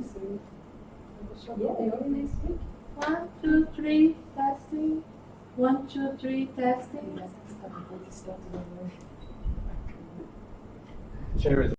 speak. 1, 2, 3, testing. 1, 2, 3, testing. Share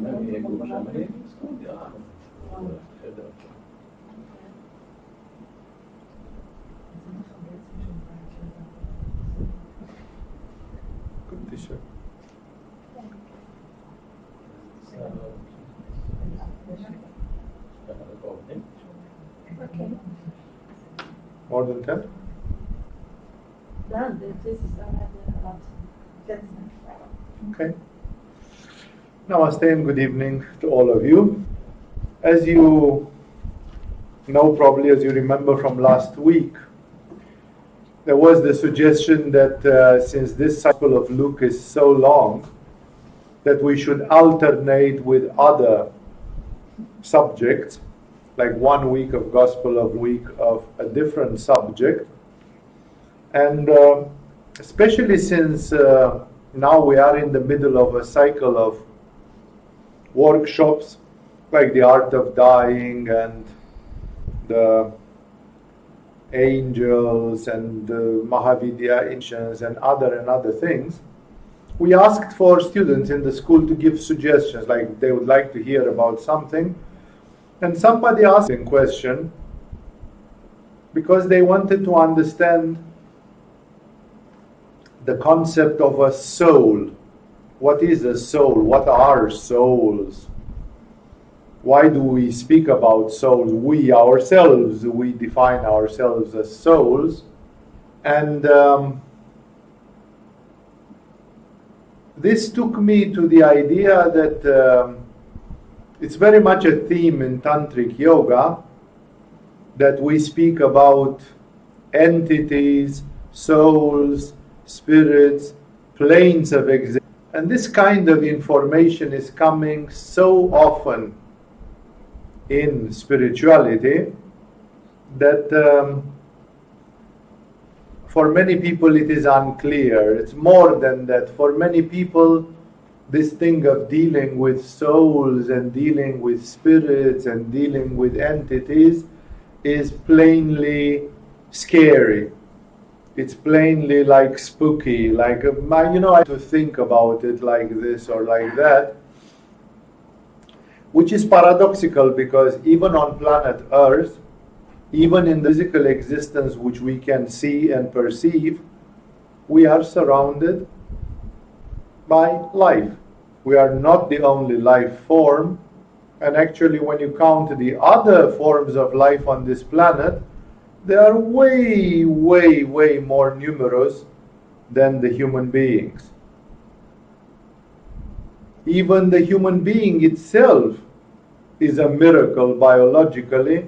Good t-shirt. Okay. More than 10? Done. This is already a lot. Okay. Namaste and good evening to all of you. As you know, probably as you remember from last week, there was the suggestion that since this Gospel of Luke is so long, that we should alternate with other subjects, like 1 week of Gospel of week of a different subject. And especially since now we are in the middle of a cycle of workshops, like the art of dying and the angels and Mahavidya ancients and other things, we asked for students in the school to give suggestions, like they would like to hear about something. And somebody asked a question because they wanted to understand the concept of a soul. What is a soul? What are souls? Why do we speak about souls? We ourselves, we define ourselves as souls. And this took me to the idea that it's very much a theme in Tantric Yoga, that we speak about entities, souls, spirits, planes of existence. And this kind of information is coming so often in spirituality that for many people it is unclear. It's more than that. For many people, this thing of dealing with souls and dealing with spirits and dealing with entities is plainly scary. It's plainly like spooky, like, I have to think about it like this or like that, which is paradoxical because even on planet Earth, even in the physical existence which we can see and perceive, we are surrounded by life. We are not the only life form, and actually when you count the other forms of life on this planet, they are way, way, way more numerous than the human beings. Even the human being itself is a miracle biologically,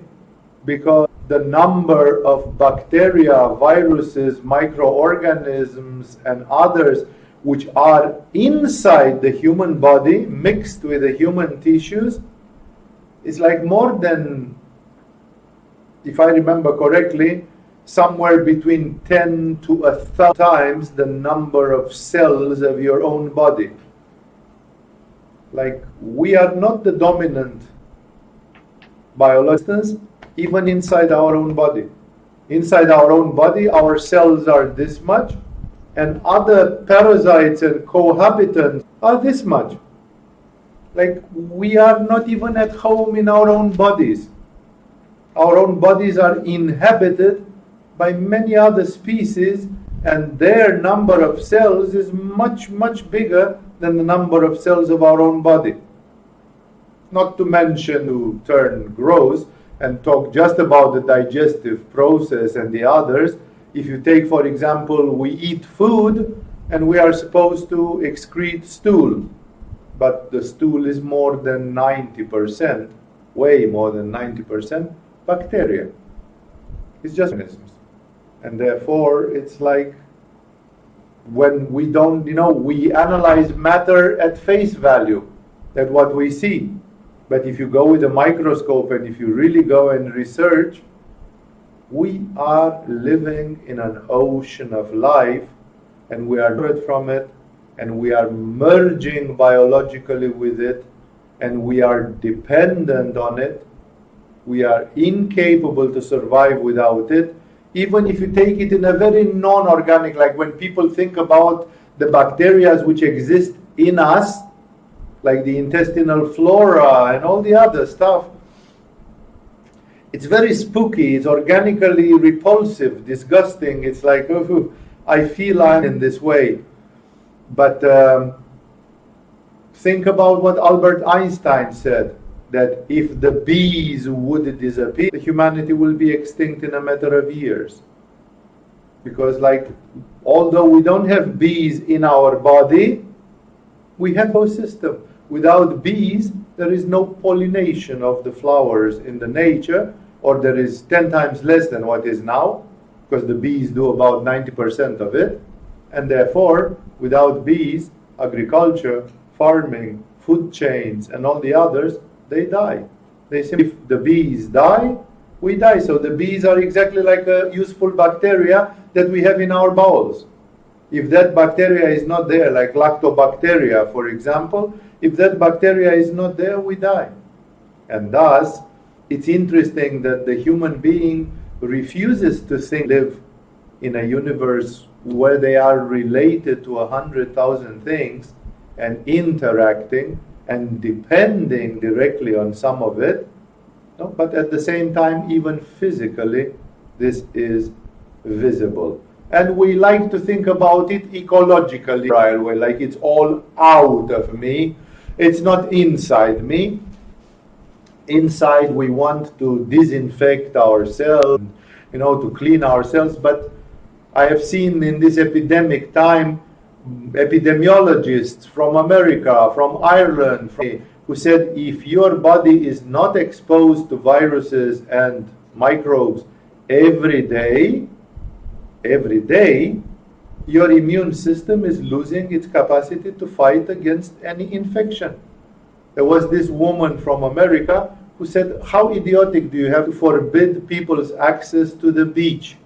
because the number of bacteria, viruses, microorganisms, and others which are inside the human body, mixed with the human tissues, is like more than, if I remember correctly, somewhere between 10 to 1,000 times the number of cells of your own body. Like, we are not the dominant biologist, even inside our own body. Inside our own body, our cells are this much, and other parasites and cohabitants are this much. Like, we are not even at home in our own bodies. Our own bodies are inhabited by many other species, and their number of cells is much, much bigger than the number of cells of our own body. Not to mention, to turn gross and talk just about the digestive process and the others. If you take, for example, we eat food and we are supposed to excrete stool, but the stool is more than 90%, way more than 90%, bacteria. It's just organisms. And therefore, it's like when we don't, we analyze matter at face value, that what we see. But if you go with a microscope and if you really go and research, we are living in an ocean of life, and we are separate from it, and we are merging biologically with it, and we are dependent on it. We are incapable to survive without it. Even if you take it in a very non-organic, like when people think about the bacteria which exist in us, like the intestinal flora and all the other stuff. It's very spooky, it's organically repulsive, disgusting. It's like, oh, I feel I'm in this way. But think about what Albert Einstein said, that if the bees would disappear, humanity will be extinct in a matter of years. Because like, although we don't have bees in our body, we have a ecosystem. Without bees, there is no pollination of the flowers in the nature, or there is 10 times less than what is now, because the bees do about 90% of it. And therefore, without bees, agriculture, farming, food chains, and all the others, they die. They say, if the bees die, we die. So the bees are exactly like a useful bacteria that we have in our bowels. If that bacteria is not there, like lactobacteria, for example, if that bacteria is not there, we die. And thus, it's interesting that the human being refuses to live in a universe where they are related to 100,000 things and interacting and depending directly on some of it. No? But at the same time, even physically, this is visible. And we like to think about it ecologically, like it's all out of me. It's not inside me. Inside, we want to disinfect ourselves, to clean ourselves. But I have seen in this epidemic time, epidemiologists from America, from Ireland, who said if your body is not exposed to viruses and microbes every day, your immune system is losing its capacity to fight against any infection. There was this woman from America who said, how idiotic do you have to forbid people's access to the beach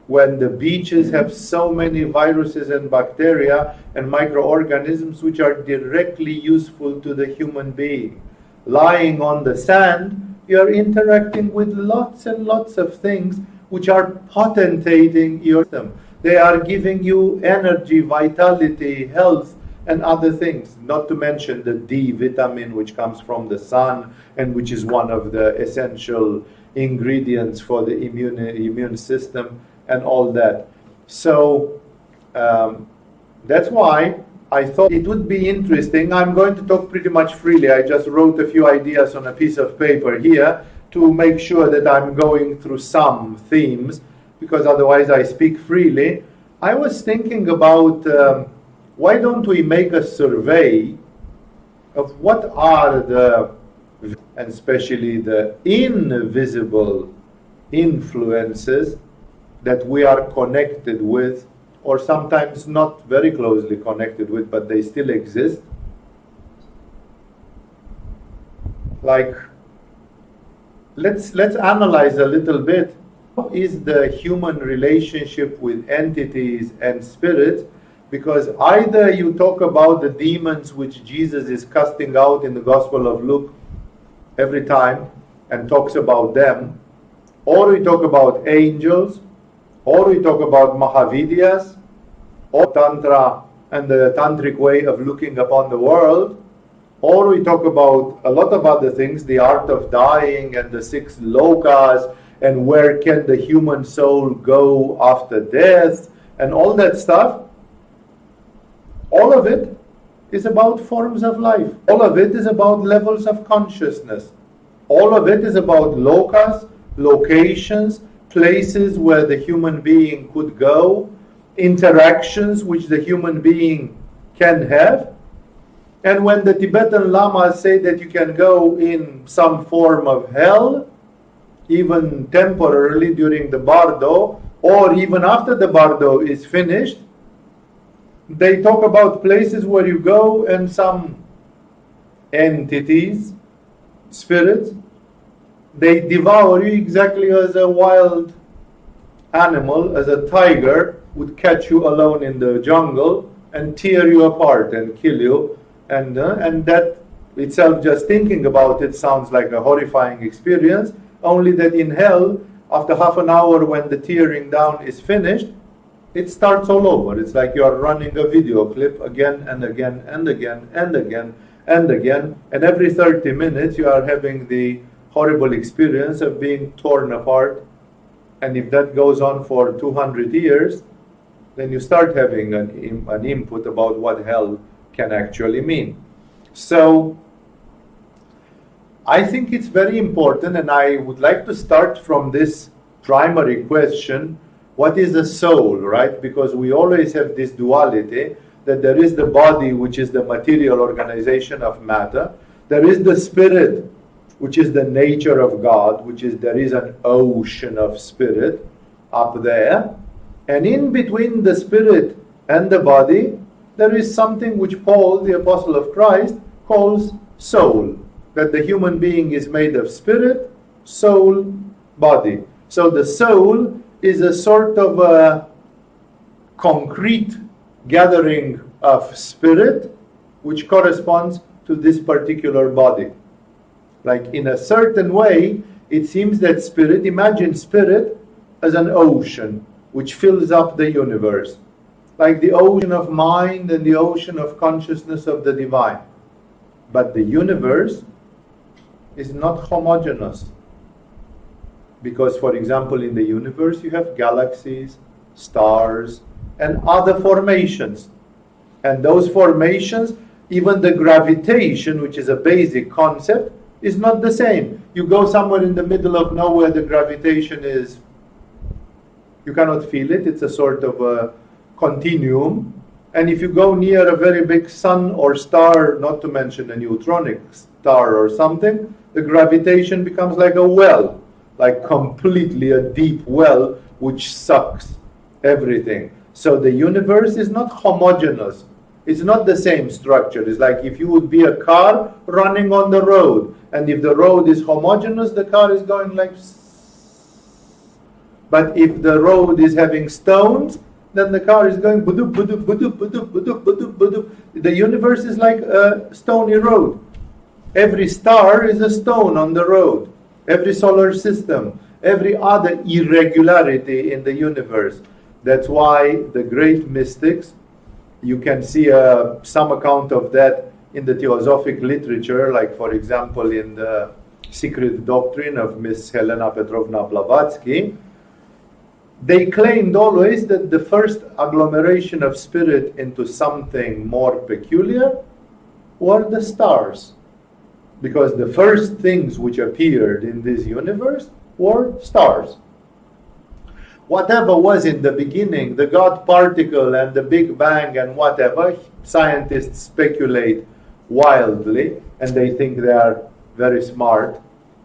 when the beaches have so many viruses and bacteria and microorganisms which are directly useful to the human being. Lying on the sand, you're interacting with lots and lots of things which are potentating your system. They are giving you energy, vitality, health, and other things, not to mention the D vitamin which comes from the sun and which is one of the essential ingredients for the immune system and all that. So that's why I thought it would be interesting. I'm going to talk pretty much freely. I just wrote a few ideas on a piece of paper here to make sure that I'm going through some themes, because otherwise I speak freely. I was thinking about why don't we make a survey of what are the, and especially the invisible influences that we are connected with, or sometimes not very closely connected with, but they still exist. Like, let's analyze a little bit. How is the human relationship with entities and spirits? Because either you talk about the demons which Jesus is casting out in the Gospel of Luke every time and talks about them, or we talk about angels, or we talk about Mahavidyas, or Tantra and the Tantric way of looking upon the world, or we talk about a lot of other things, the art of dying and the 6 lokas, and where can the human soul go after death, and all that stuff. All of it is about forms of life. All of it is about levels of consciousness. All of it is about lokas, locations, places where the human being could go, interactions which the human being can have. And when the Tibetan lamas say that you can go in some form of hell, even temporarily during the bardo, or even after the bardo is finished, they talk about places where you go and some entities, spirits, they devour you exactly as a wild animal, as a tiger would catch you alone in the jungle and tear you apart and kill you. And that itself, just thinking about it, sounds like a horrifying experience, only that in hell, after half an hour when the tearing down is finished, it starts all over. It's like you are running a video clip again and again and again and again, and again, and every 30 minutes you are having the horrible experience of being torn apart. And if that goes on for 200 years, then you start having an input about what hell can actually mean. So I think it's very important, and I would like to start from this primary question: what is the soul, right? Because we always have this duality, that there is the body, which is the material organization of matter. There is the spirit, which is the nature of God, which is there is an ocean of spirit up there. And in between the spirit and the body, there is something which Paul, the apostle of Christ, calls soul. That the human being is made of spirit, soul, body. So the soul is a sort of a concrete gathering of spirit which corresponds to this particular body. Like in a certain way, it seems that spirit, imagine spirit as an ocean which fills up the universe. Like the ocean of mind and the ocean of consciousness of the divine. But the universe is not homogeneous. Because, for example, in the universe you have galaxies, stars, and other formations. And those formations, even the gravitation, which is a basic concept, is not the same. You go somewhere in the middle of nowhere, the gravitation is, you cannot feel it, it's a sort of a continuum. And if you go near a very big sun or star, not to mention a neutronic star or something, the gravitation becomes like a well, like completely a deep well which sucks everything. So the universe is not homogeneous. It's not the same structure. It's like if you would be a car running on the road, and if the road is homogeneous, the car is going like. But if the road is having stones, then the car is going budup, budup, budup, budup, budup, budup, budup. The universe is like a stony road. Every star is a stone on the road. Every solar system, every other irregularity in the universe. That's why the great mystics, you can see some account of that in the theosophic literature, like for example in the Secret Doctrine of Miss Helena Petrovna Blavatsky. They claimed always that the first agglomeration of spirit into something more peculiar were the stars. Because the first things which appeared in this universe were stars. Whatever was in the beginning, the God particle and the Big Bang and whatever, scientists speculate wildly and they think they are very smart,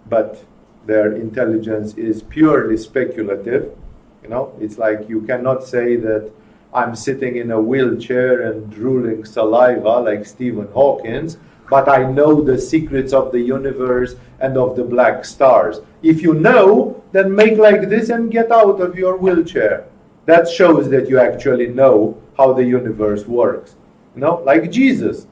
but their intelligence is purely speculative. You know, it's like you cannot say that I'm sitting in a wheelchair and drooling saliva like Stephen Hawking, but I know the secrets of the universe and of the black stars. If you know, then make like this and get out of your wheelchair. That shows that you actually know how the universe works. You know, like Jesus.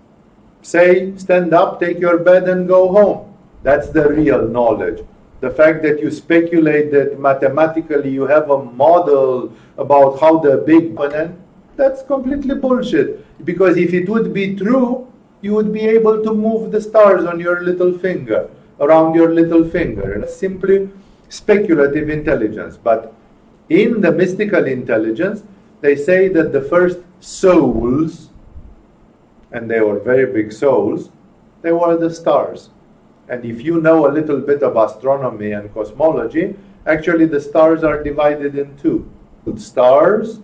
Say, stand up, take your bed and go home. That's the real knowledge. The fact that you speculate that mathematically you have a model about how the Big Bang, that's completely bullshit. Because if it would be true, you would be able to move the stars on your little finger, around your little finger. It's simply speculative intelligence. But in the mystical intelligence, they say that the first souls, and they were very big souls, they were the stars. And if you know a little bit of astronomy and cosmology, actually the stars are divided in two. The stars,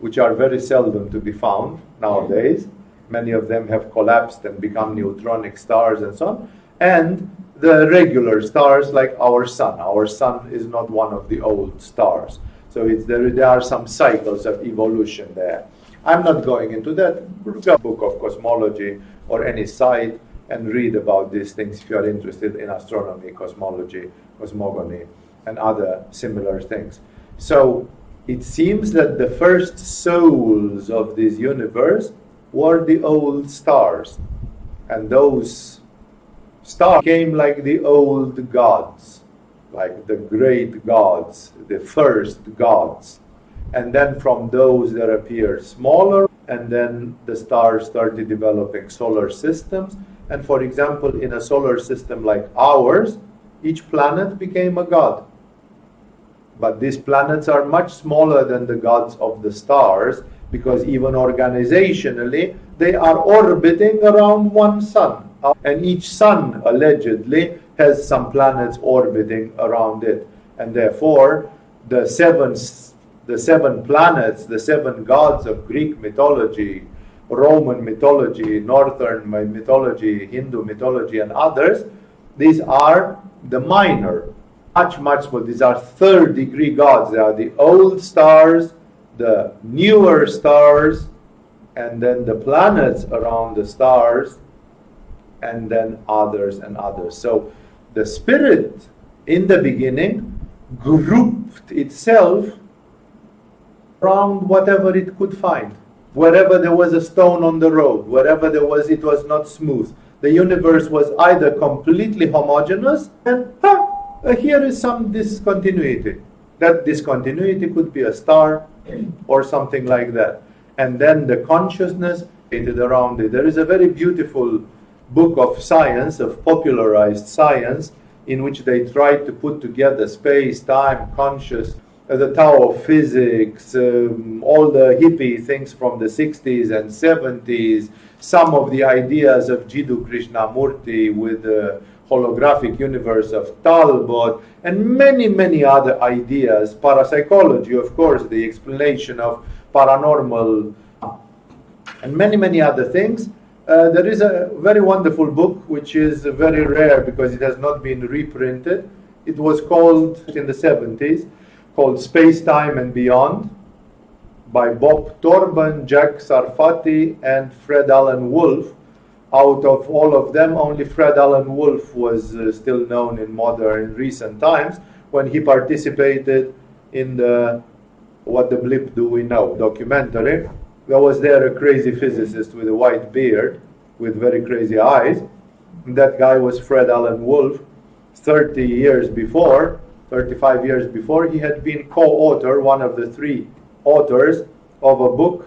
which are very seldom to be found nowadays, many of them have collapsed and become neutronic stars and so on, and the regular stars like our sun. Our sun is not one of the old stars. So there are some cycles of evolution there. I'm not going into that. Read a book of cosmology or any site and read about these things if you are interested in astronomy, cosmology, cosmogony, and other similar things. So it seems that the first souls of this universe were the old stars. And those stars came like the old gods, like the great gods, the first gods. And then from those there appeared smaller, and then the stars started developing solar systems, And for example, in a solar system like ours, each planet became a god. But these planets are much smaller than the gods of the stars, because even organizationally, they are orbiting around one sun. And each sun, allegedly, has some planets orbiting around it. And therefore, the seven planets, the seven gods of Greek mythology, Roman mythology, Northern mythology, Hindu mythology, and others, these are the minor, much more. These are third degree gods. They are the old stars, the newer stars, and then the planets around the stars, and then others and others. So the spirit in the beginning grouped itself around whatever it could find. Wherever there was a stone on the road, wherever there was, it was not smooth. The universe was either completely homogeneous, and here is some discontinuity. That discontinuity could be a star or something like that. And then the consciousness created around it. There is a very beautiful book of science, of popularized science, in which they tried to put together space, time, conscious, the Tao of physics, all the hippie things from the 60s and 70s, some of the ideas of Jiddu Krishnamurti with the holographic universe of Talbot, and many other ideas, parapsychology, of course, the explanation of paranormal, and many other things. There is a very wonderful book, which is very rare because it has not been reprinted. It was called, in the 70s, called Space, Time and Beyond, by Bob Torban, Jack Sarfati, and Fred Alan Wolf. Out of all of them, only Fred Alan Wolf was still known in recent times, when he participated in the What the Blip Do We Know documentary. There was there a crazy physicist with a white beard, with very crazy eyes. And that guy was Fred Alan Wolf. 35 years before, he had been co-author, one of the three authors of a book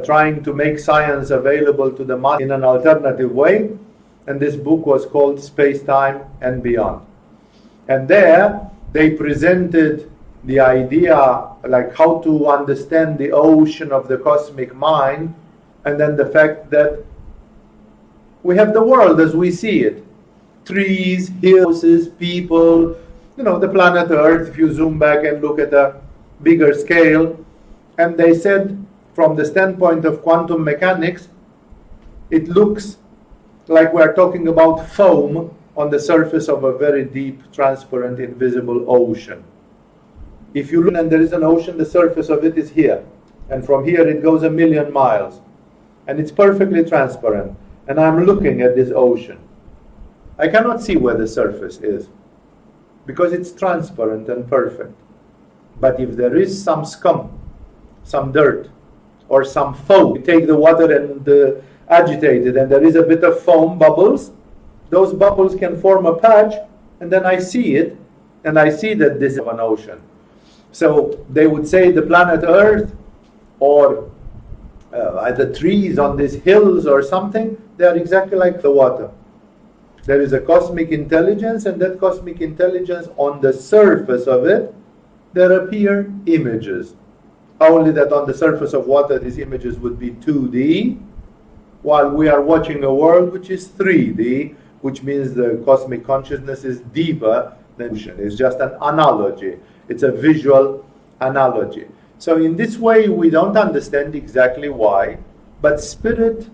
trying to make science available to the mass in an alternative way. And this book was called Space, Time and Beyond. And there they presented the idea, like how to understand the ocean of the cosmic mind, and then the fact that we have the world as we see it. Trees, hills, people, the planet Earth, if you zoom back and look at a bigger scale. And they said, from the standpoint of quantum mechanics, it looks like we're talking about foam on the surface of a very deep, transparent, invisible ocean. If you look and there is an ocean, the surface of it is here. And from here it goes 1,000,000 miles. And it's perfectly transparent. And I'm looking at this ocean. I cannot see where the surface is, because it's transparent and perfect. But if there is some scum, some dirt, or some foam, you take the water and agitate it, and there is a bit of foam bubbles, those bubbles can form a patch, and then I see it, and I see that this is an ocean. So they would say the planet Earth, or the trees on these hills or something, they are exactly like the water. There is a cosmic intelligence, and that cosmic intelligence, on the surface of it, there appear images. Only that on the surface of water, these images would be 2D, while we are watching a world which is 3D, which means the cosmic consciousness is deeper than vision. It's just an analogy. It's a visual analogy. So in this way, we don't understand exactly why, but spirit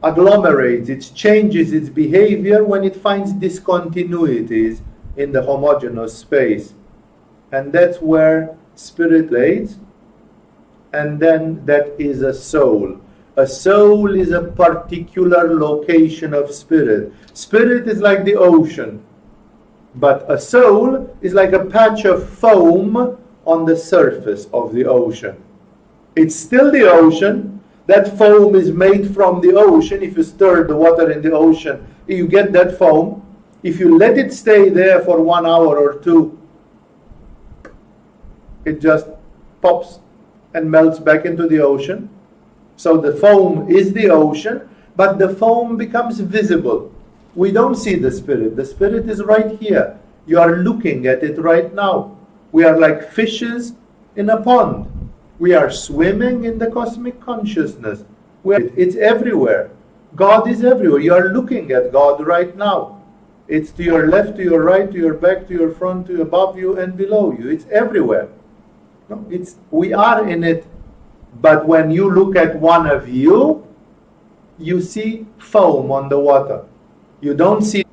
agglomerates, it changes its behavior when it finds discontinuities in the homogeneous space. And that's where spirit lays. And then that is a soul. A soul is a particular location of spirit. Spirit is like the ocean, but a soul is like a patch of foam on the surface of the ocean. It's still the ocean. That foam is made from the ocean. If you stir the water in the ocean, you get that foam. If you let it stay there for 1 hour or two, it just pops and melts back into the ocean. So the foam is the ocean, but the foam becomes visible. We don't see the spirit. The spirit is right here. You are looking at it right now. We are like fishes in a pond. We are swimming in the cosmic consciousness. It's everywhere. God is everywhere. You are looking at God right now. It's to your left, to your right, to your back, to your front, to above you and below you. It's everywhere. No, we are in it. But when you look at one of you, you see foam on the water. You don't see,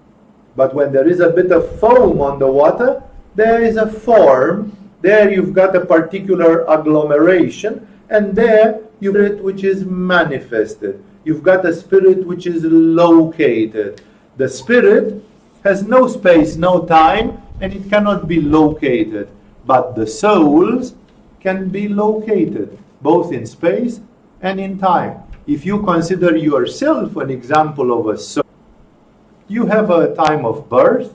but when there is a bit of foam on the water, there is a form. There you've got a particular agglomeration, and there you've got a spirit which is manifested. You've got a spirit which is located. The spirit has no space, no time, and it cannot be located. But the souls can be located, both in space and in time. If you consider yourself an example of a soul, you have a time of birth,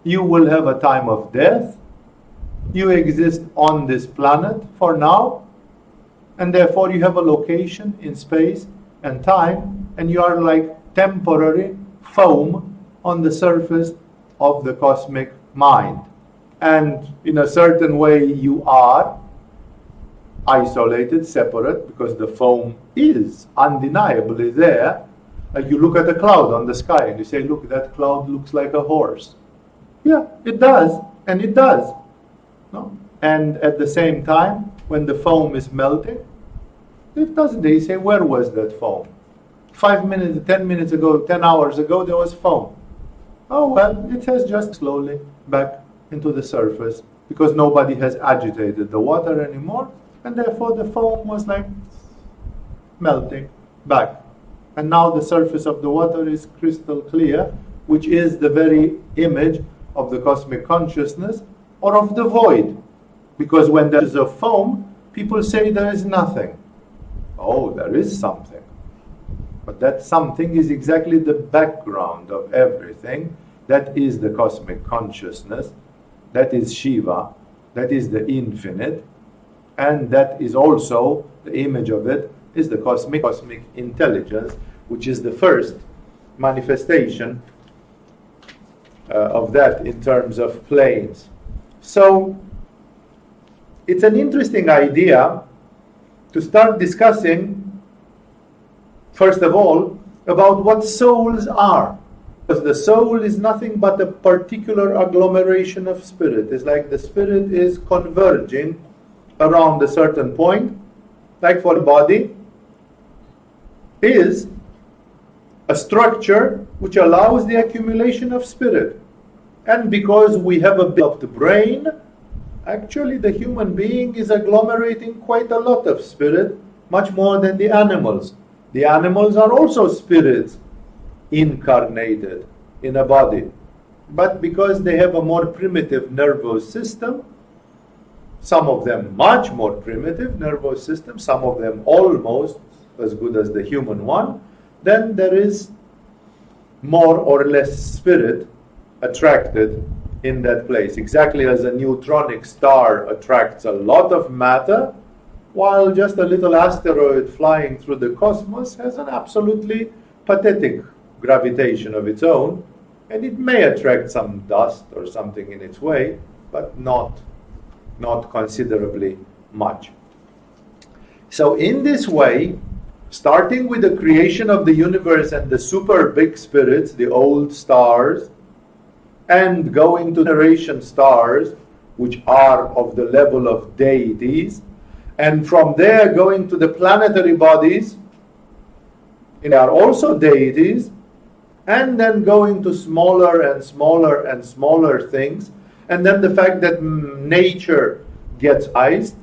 you will have a time of death, you exist on this planet for now, and therefore you have a location in space and time, and you are like temporary foam on the surface of the cosmic mind. And in a certain way you are isolated, separate, because the foam is undeniably there. Like you look at a cloud on the sky and you say, look, that cloud looks like a horse. Yeah, it does, and it does. No? And at the same time, when the foam is melting, it doesn't. They say, where was that foam? 5 minutes, 10 minutes ago, 10 hours ago, there was foam. Oh, well, it has just slowly back into the surface because nobody has agitated the water anymore, and therefore the foam was like melting back. And now the surface of the water is crystal clear, which is the very image of the cosmic consciousness or of the void. Because when there is a foam, people say there is nothing. Oh, there is something. But that something is exactly the background of everything. That is the cosmic consciousness. That is Shiva. That is the infinite. And that is also, the image of it, is the cosmic intelligence, which is the first manifestation of that in terms of planes. So it's an interesting idea to start discussing, first of all, about what souls are. Because the soul is nothing but a particular agglomeration of spirit. It's like the spirit is converging around a certain point. Like for the body is a structure which allows the accumulation of spirit. And because we have a developed brain, actually the human being is agglomerating quite a lot of spirit, much more than the animals. The animals are also spirits incarnated in a body. But because they have a more primitive nervous system, some of them much more primitive nervous system, some of them almost as good as the human one, then there is more or less spirit attracted in that place. Exactly as a neutronic star attracts a lot of matter, while just a little asteroid flying through the cosmos has an absolutely pathetic gravitation of its own, and it may attract some dust or something in its way, but not considerably much. So in this way, starting with the creation of the universe and the super big spirits, the old stars, and going to generation stars, which are of the level of deities, and from there going to the planetary bodies, and they are also deities, and then going to smaller and smaller and smaller things, and then the fact that nature gets iced,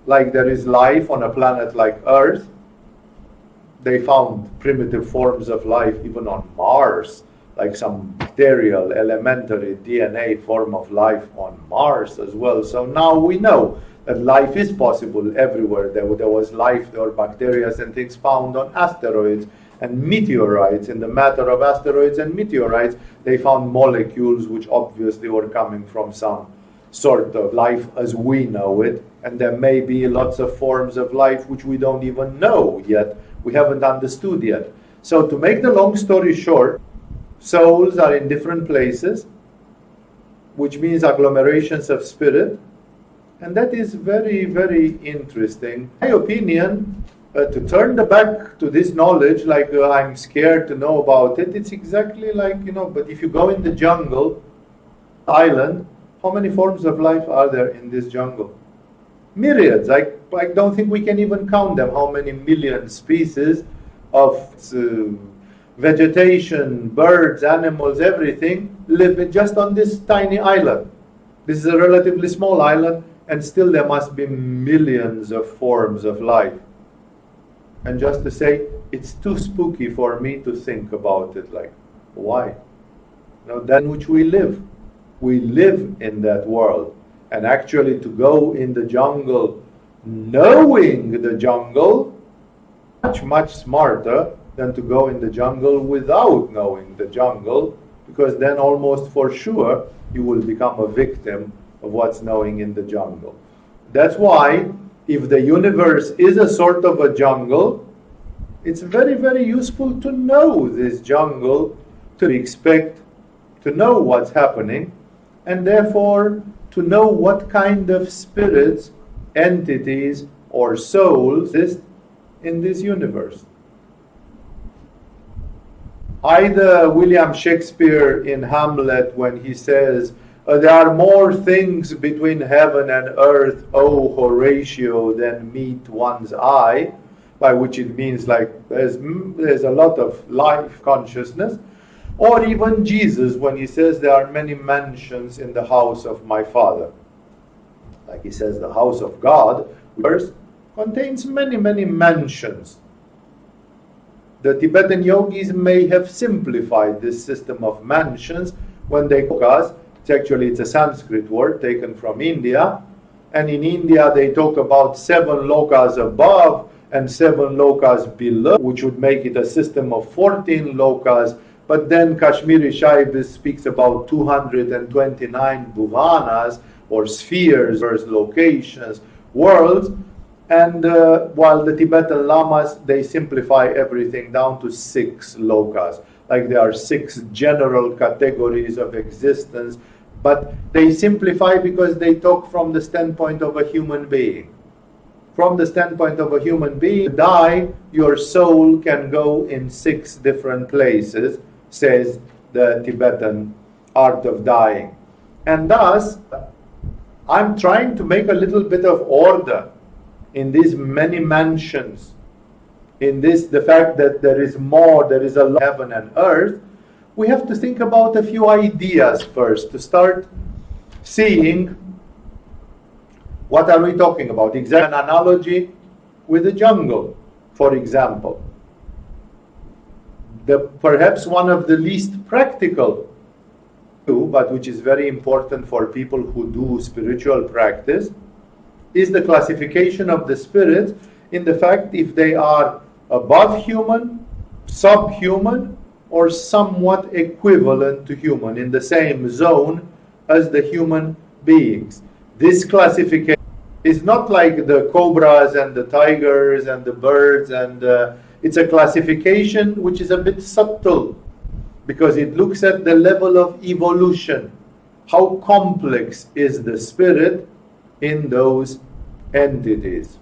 like there is life on a planet like Earth. They found primitive forms of life even on Mars, like some bacterial, elementary DNA form of life on Mars as well. So now we know that life is possible everywhere. There was life, there were bacteria and things found on asteroids and meteorites. In the matter of asteroids and meteorites, they found molecules which obviously were coming from some sort of life as we know it. And there may be lots of forms of life which we don't even know yet. We haven't understood yet. So to make the long story short, souls are in different places, which means agglomerations of spirit, and that is very, very interesting. In my opinion, to turn the back to this knowledge, like I'm scared to know about it, it's exactly like, but if you go in the jungle, island, how many forms of life are there in this jungle? Myriads. I don't think we can even count them, how many million species of vegetation, birds, animals, everything live just on this tiny island. This is a relatively small island, and still there must be millions of forms of life. And just to say, it's too spooky for me to think about it. Like, why? That in which we live. We live in that world. And actually to go in the jungle, knowing the jungle, much, much smarter than to go in the jungle without knowing the jungle, because then almost for sure you will become a victim of what's knowing in the jungle. That's why if the universe is a sort of a jungle, it's very, very useful to know this jungle, to expect, to know what's happening, and therefore to know what kind of spirits, entities, or souls exist in this universe. Either William Shakespeare in Hamlet, when he says, there are more things between heaven and earth, O Horatio, than meet one's eye, by which it means like there's a lot of life consciousness. Or even Jesus, when he says there are many mansions in the house of my Father. Like he says, the house of God, which contains many, many mansions. The Tibetan yogis may have simplified this system of mansions when they talk. It's a Sanskrit word taken from India. And in India they talk about 7 lokas above and 7 lokas below, which would make it a system of 14 lokas. But then Kashmiri Shaivis speaks about 229 bhuvanas, or spheres, or locations, worlds. And while the Tibetan Lamas, they simplify everything down to 6 lokas. Like there are 6 general categories of existence, but they simplify because they talk from the standpoint of a human being. From the standpoint of a human being, to die, your soul can go in 6 different places, says the Tibetan art of dying. And thus, I'm trying to make a little bit of order in these many mansions, in this, the fact that there is more, there is a lot of heaven and earth. We have to think about a few ideas first to start seeing what are we talking about. Exact an analogy with the jungle, for example. Perhaps one of the least practical, but which is very important for people who do spiritual practice, is the classification of the spirits in the fact if they are above human, subhuman, or somewhat equivalent to human, in the same zone as the human beings. This classification is not like the cobras and the tigers and the birds, and it's a classification which is a bit subtle, because it looks at the level of evolution. How complex is the spirit in those entities?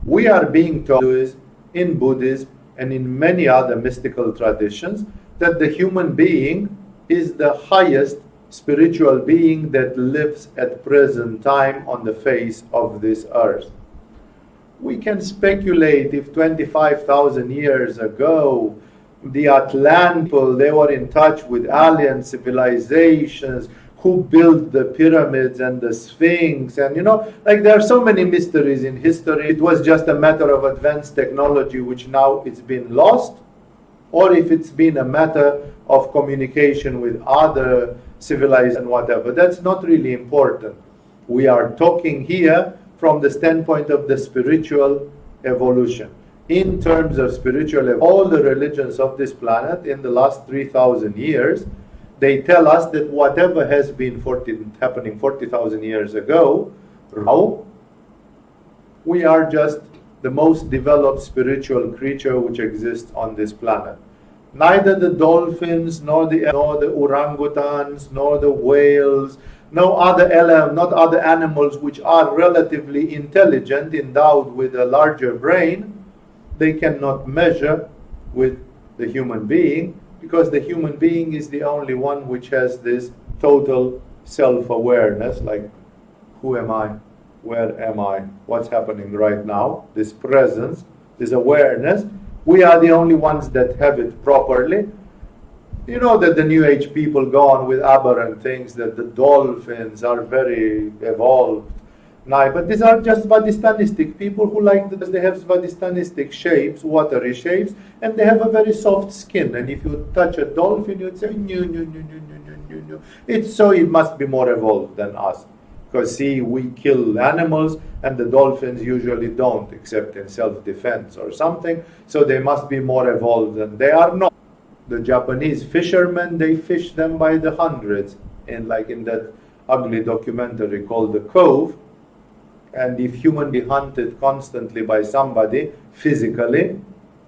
We are being told in Buddhism and in many other mystical traditions that the human being is the highest spiritual being that lives at present time on the face of this earth. We can speculate if 25,000 years ago the Atlantic people, they were in touch with alien civilizations, who built the pyramids and the Sphinx, and like there are so many mysteries in history. It was just a matter of advanced technology which now it's been lost, or if it's been a matter of communication with other civilizations and whatever. That's not really important. We are talking here from the standpoint of the spiritual evolution. In terms of spiritual, all the religions of this planet in the last 3,000 years, they tell us that whatever has been happening 40,000 years ago, now we are just the most developed spiritual creature which exists on this planet. Neither the dolphins, nor the orangutans, nor the whales, not other animals which are relatively intelligent, endowed with a larger brain, they cannot measure with the human being, because the human being is the only one which has this total self-awareness, like, who am I? Where am I? What's happening right now? This presence, this awareness. We are the only ones that have it properly. You know that the New Age people go on with aberrant things, that the dolphins are very evolved. No, but these are just Svadistanistic people who like that they have Svadistanistic shapes, watery shapes, and they have a very soft skin. And if you touch a dolphin, you'd say, no, no, no, no, no, no, no. It must be more evolved than us. Because see, we kill animals, and the dolphins usually don't, except in self-defense or something. So they must be more evolved than they are not. The Japanese fishermen, they fish them by the hundreds, in that ugly documentary called The Cove. And if human be hunted constantly by somebody physically,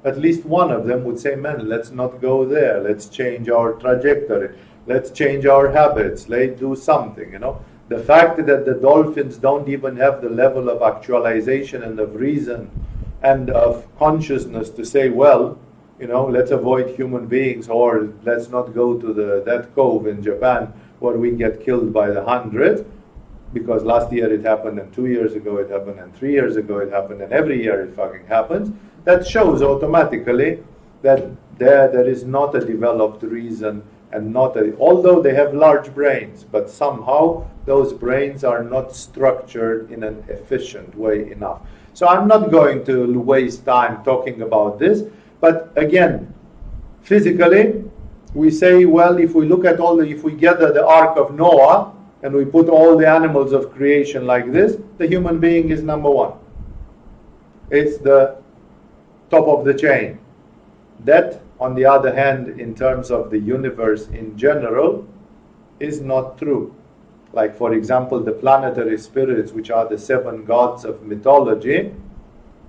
at least one of them would say, man, let's not go there. Let's change our trajectory. Let's change our habits. Let's do something, The fact that the dolphins don't even have the level of actualization and of reason and of consciousness to say, well, let's avoid human beings, or let's not go to that cove in Japan where we get killed by the hundreds, because last year it happened, and 2 years ago it happened, and 3 years ago it happened, and every year it fucking happens. That shows automatically that there is not a developed reason, and although they have large brains, but somehow those brains are not structured in an efficient way enough. So I'm not going to waste time talking about this, but again, physically, we say, well, if we look at if we gather the Ark of Noah, and we put all the animals of creation like this, the human being is number one. It's the top of the chain. That, on the other hand, in terms of the universe in general, is not true. Like, for example, the planetary spirits, which are the 7 gods of mythology,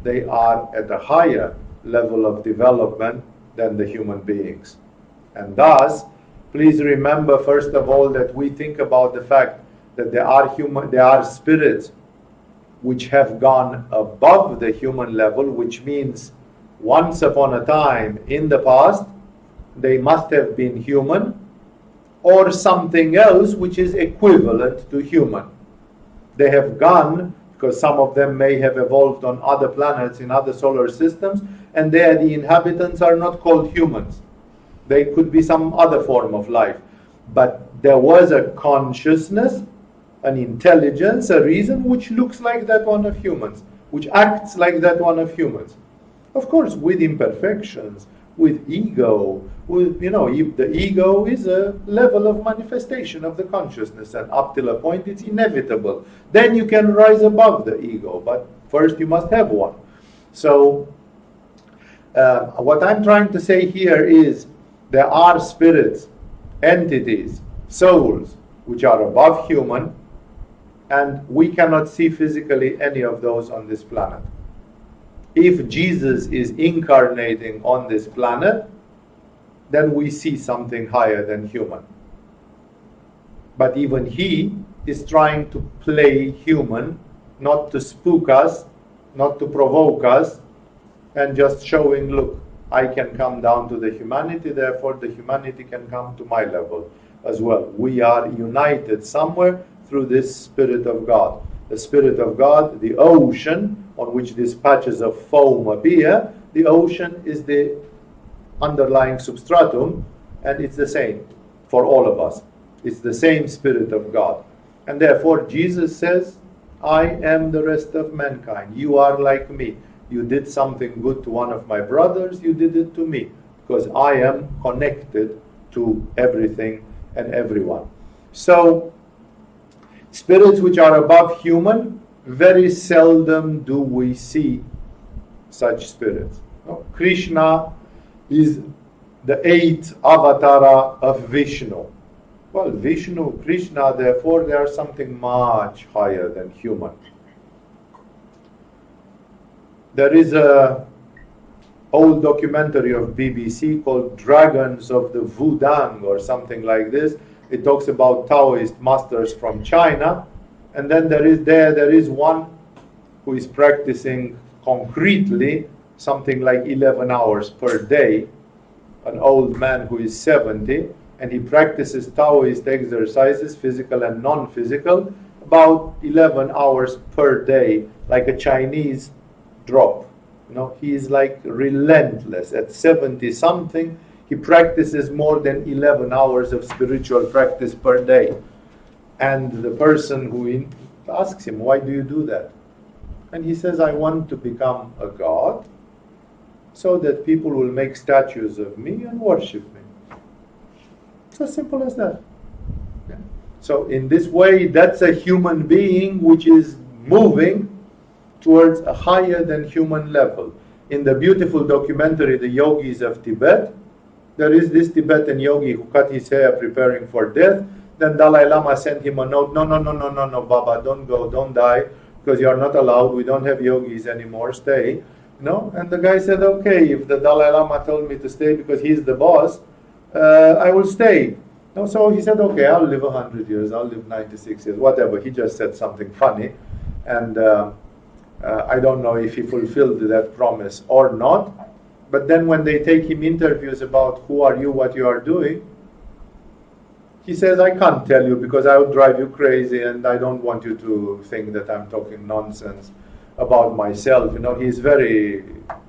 they are at a higher level of development than the human beings. And thus, please remember, first of all, that we think about the fact that there are spirits which have gone above the human level, which means once upon a time in the past, they must have been human, or something else which is equivalent to human. They have gone, because some of them may have evolved on other planets in other solar systems, and there the inhabitants are not called humans. They could be some other form of life. But there was a consciousness, an intelligence, a reason which looks like that one of humans, which acts like that one of humans. Of course, with imperfections, with ego, the ego is a level of manifestation of the consciousness, and up till a point it's inevitable. Then you can rise above the ego, but first you must have one. So, what I'm trying to say here is, there are spirits, entities, souls, which are above human, and we cannot see physically any of those on this planet. If Jesus is incarnating on this planet, then we see something higher than human. But even he is trying to play human, not to spook us, not to provoke us, and just showing, look, I can come down to the humanity, therefore the humanity can come to my level as well. We are united somewhere through this Spirit of God. The Spirit of God, the ocean on which these patches of foam appear, the ocean is the underlying substratum, and it's the same for all of us. It's the same Spirit of God. And therefore Jesus says, I am the rest of mankind. You are like me. You did something good to one of my brothers, you did it to me, because I am connected to everything and everyone. So, spirits which are above human, very seldom do we see such spirits. Krishna is the 8th avatar of Vishnu. Well, Vishnu, Krishna, therefore they are something much higher than human. There is a old documentary of BBC called Dragons of the Wudang or something like this. It talks about Taoist masters from China, and then there is one who is practicing concretely something like 11 hours per day, an old man who is 70, and he practices Taoist exercises, physical and non-physical, about 11 hours per day, like a Chinese drop. He is like relentless. At 70 something, he practices more than 11 hours of spiritual practice per day. And the person who asks him, why do you do that? And he says, I want to become a god so that people will make statues of me and worship me. It's as simple as that. Yeah. So in this way, that's a human being which is moving towards a higher than human level. In the beautiful documentary, The Yogis of Tibet, there is this Tibetan yogi who cut his hair preparing for death. Then Dalai Lama sent him a note, no, Baba, don't go, don't die, because you are not allowed, we don't have yogis anymore, stay. And the guy said, okay, if the Dalai Lama told me to stay because he's the boss, I will stay. So he said, okay, I'll live 100 years, I'll live 96 years, whatever. He just said something funny. And I don't know if he fulfilled that promise or not. But then when they take him interviews about who are you, what you are doing, he says, I can't tell you because I would drive you crazy and I don't want you to think that I'm talking nonsense about myself. He's very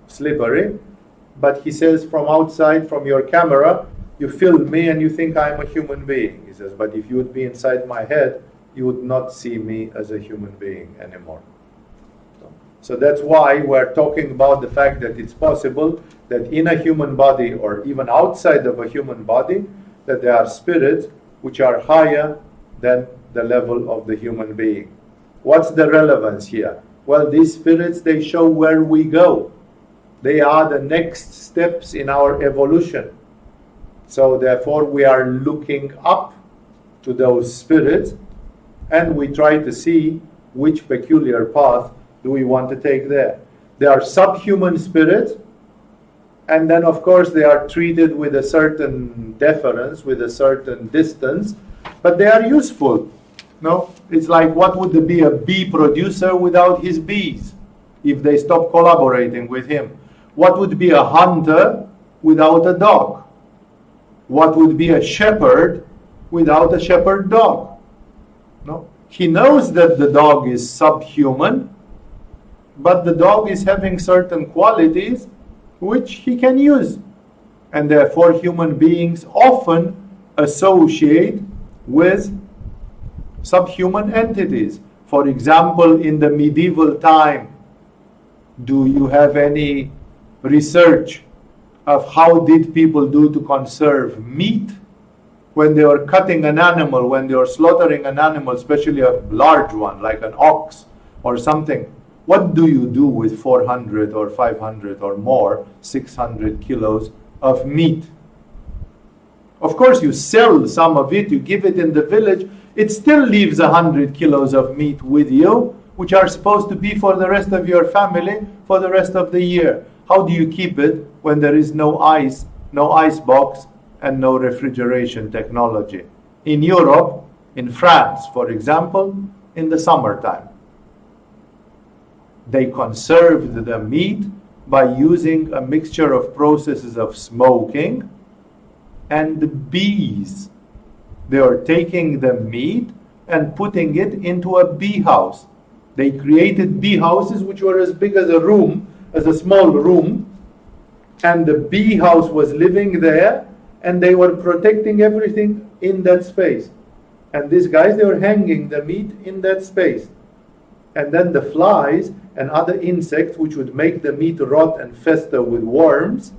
slippery. But he says, from outside, from your camera, you film me and you think I'm a human being. He says, but if you would be inside my head, you would not see me as a human being anymore. So that's why we're talking about the fact that it's possible that in a human body or even outside of a human body, that there are spirits which are higher than the level of the human being. What's the relevance here? Well, these spirits, they show where we go. They are the next steps in our evolution. So therefore we are looking up to those spirits and we try to see which peculiar path do we want to take there. They are subhuman spirits, and then of course they are treated with a certain deference, with a certain distance, but they are useful. It's like, what would be a bee producer without his bees if they stop collaborating with him? What would be a hunter without a dog? What would be a shepherd without a shepherd dog? He knows that the dog is subhuman, but the dog is having certain qualities which he can use. And therefore human beings often associate with subhuman entities. For example, in the medieval time, do you have any research of how did people do to conserve meat? When they were cutting an animal, when they were slaughtering an animal, especially a large one like an ox or something, what do you do with 400 or 500 or more, 600 kilos of meat? Of course, you sell some of it, you give it in the village, it still leaves 100 kilos of meat with you, which are supposed to be for the rest of your family for the rest of the year. How do you keep it when there is no ice box, and no refrigeration technology? In Europe, in France, for example, in the summertime, they conserved the meat by using a mixture of processes of smoking and bees. They are taking the meat and putting it into a bee house. They created bee houses which were as big as a small room, and the bee house was living there, and they were protecting everything in that space. And these guys, they were hanging the meat in that space. And then the flies and other insects which would make the meat rot and fester with worms,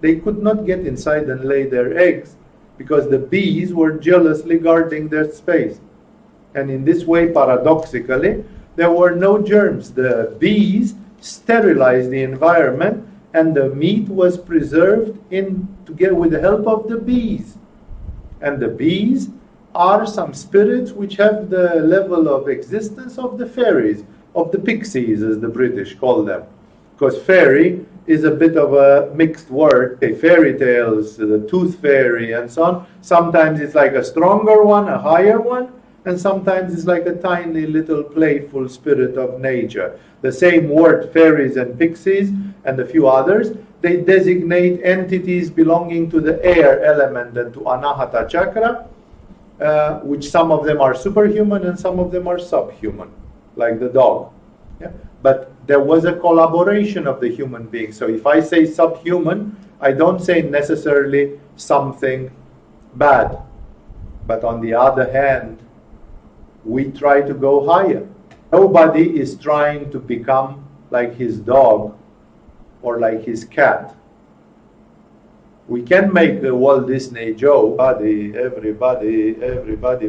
they could not get inside and lay their eggs because the bees were jealously guarding their space. And in this way, paradoxically, there were no germs. The bees sterilized the environment and the meat was preserved together with the help of the bees. And the bees are some spirits which have the level of existence of the fairies, of the pixies as the British call them. because fairy is a bit of a mixed word. Okay, fairy tales, the tooth fairy and so on. Sometimes it's like a stronger one, a higher one, and sometimes it's like a tiny little playful spirit of nature. The same word, fairies and pixies and a few others, they designate entities belonging to the air element and to Anahata chakra, which some of them are superhuman and some of them are subhuman, like the dog. Yeah? But there was a collaboration of the human being. So if I say subhuman, I don't say necessarily something bad. But on the other hand, we try to go higher. Nobody is trying to become like his dog or like his cat. We can make a Walt Disney joke. Everybody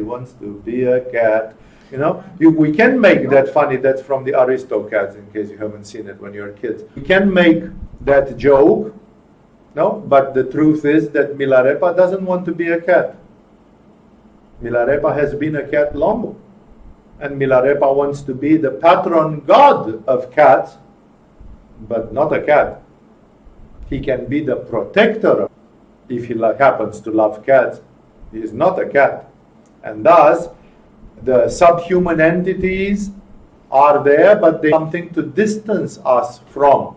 wants to be a cat. You know, we can make that funny. That's from the Aristocats, in case you haven't seen it when you're kids. We can make that joke, no? But the truth is that Milarepa doesn't want to be a cat. Milarepa has been a cat long. And Milarepa wants to be the patron god of cats, but not a cat. He can be the protector. If he happens to love cats, he is not a cat. And thus, the subhuman entities are there, but they something to distance us from.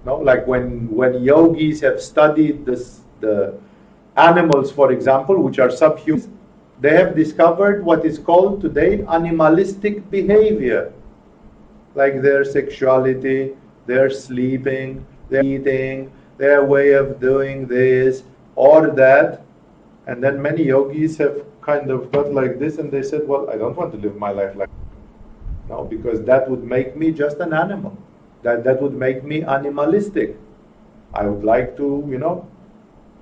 No, like when yogis have studied the animals, for example, which are subhuman, they have discovered what is called today animalistic behavior, like their sexuality, their sleeping, their eating, their way of doing this or that. And then many yogis have kind of got like this and they said, well, I don't want to live my life like that. No, because that would make me just an animal. That would make me animalistic. I would like to,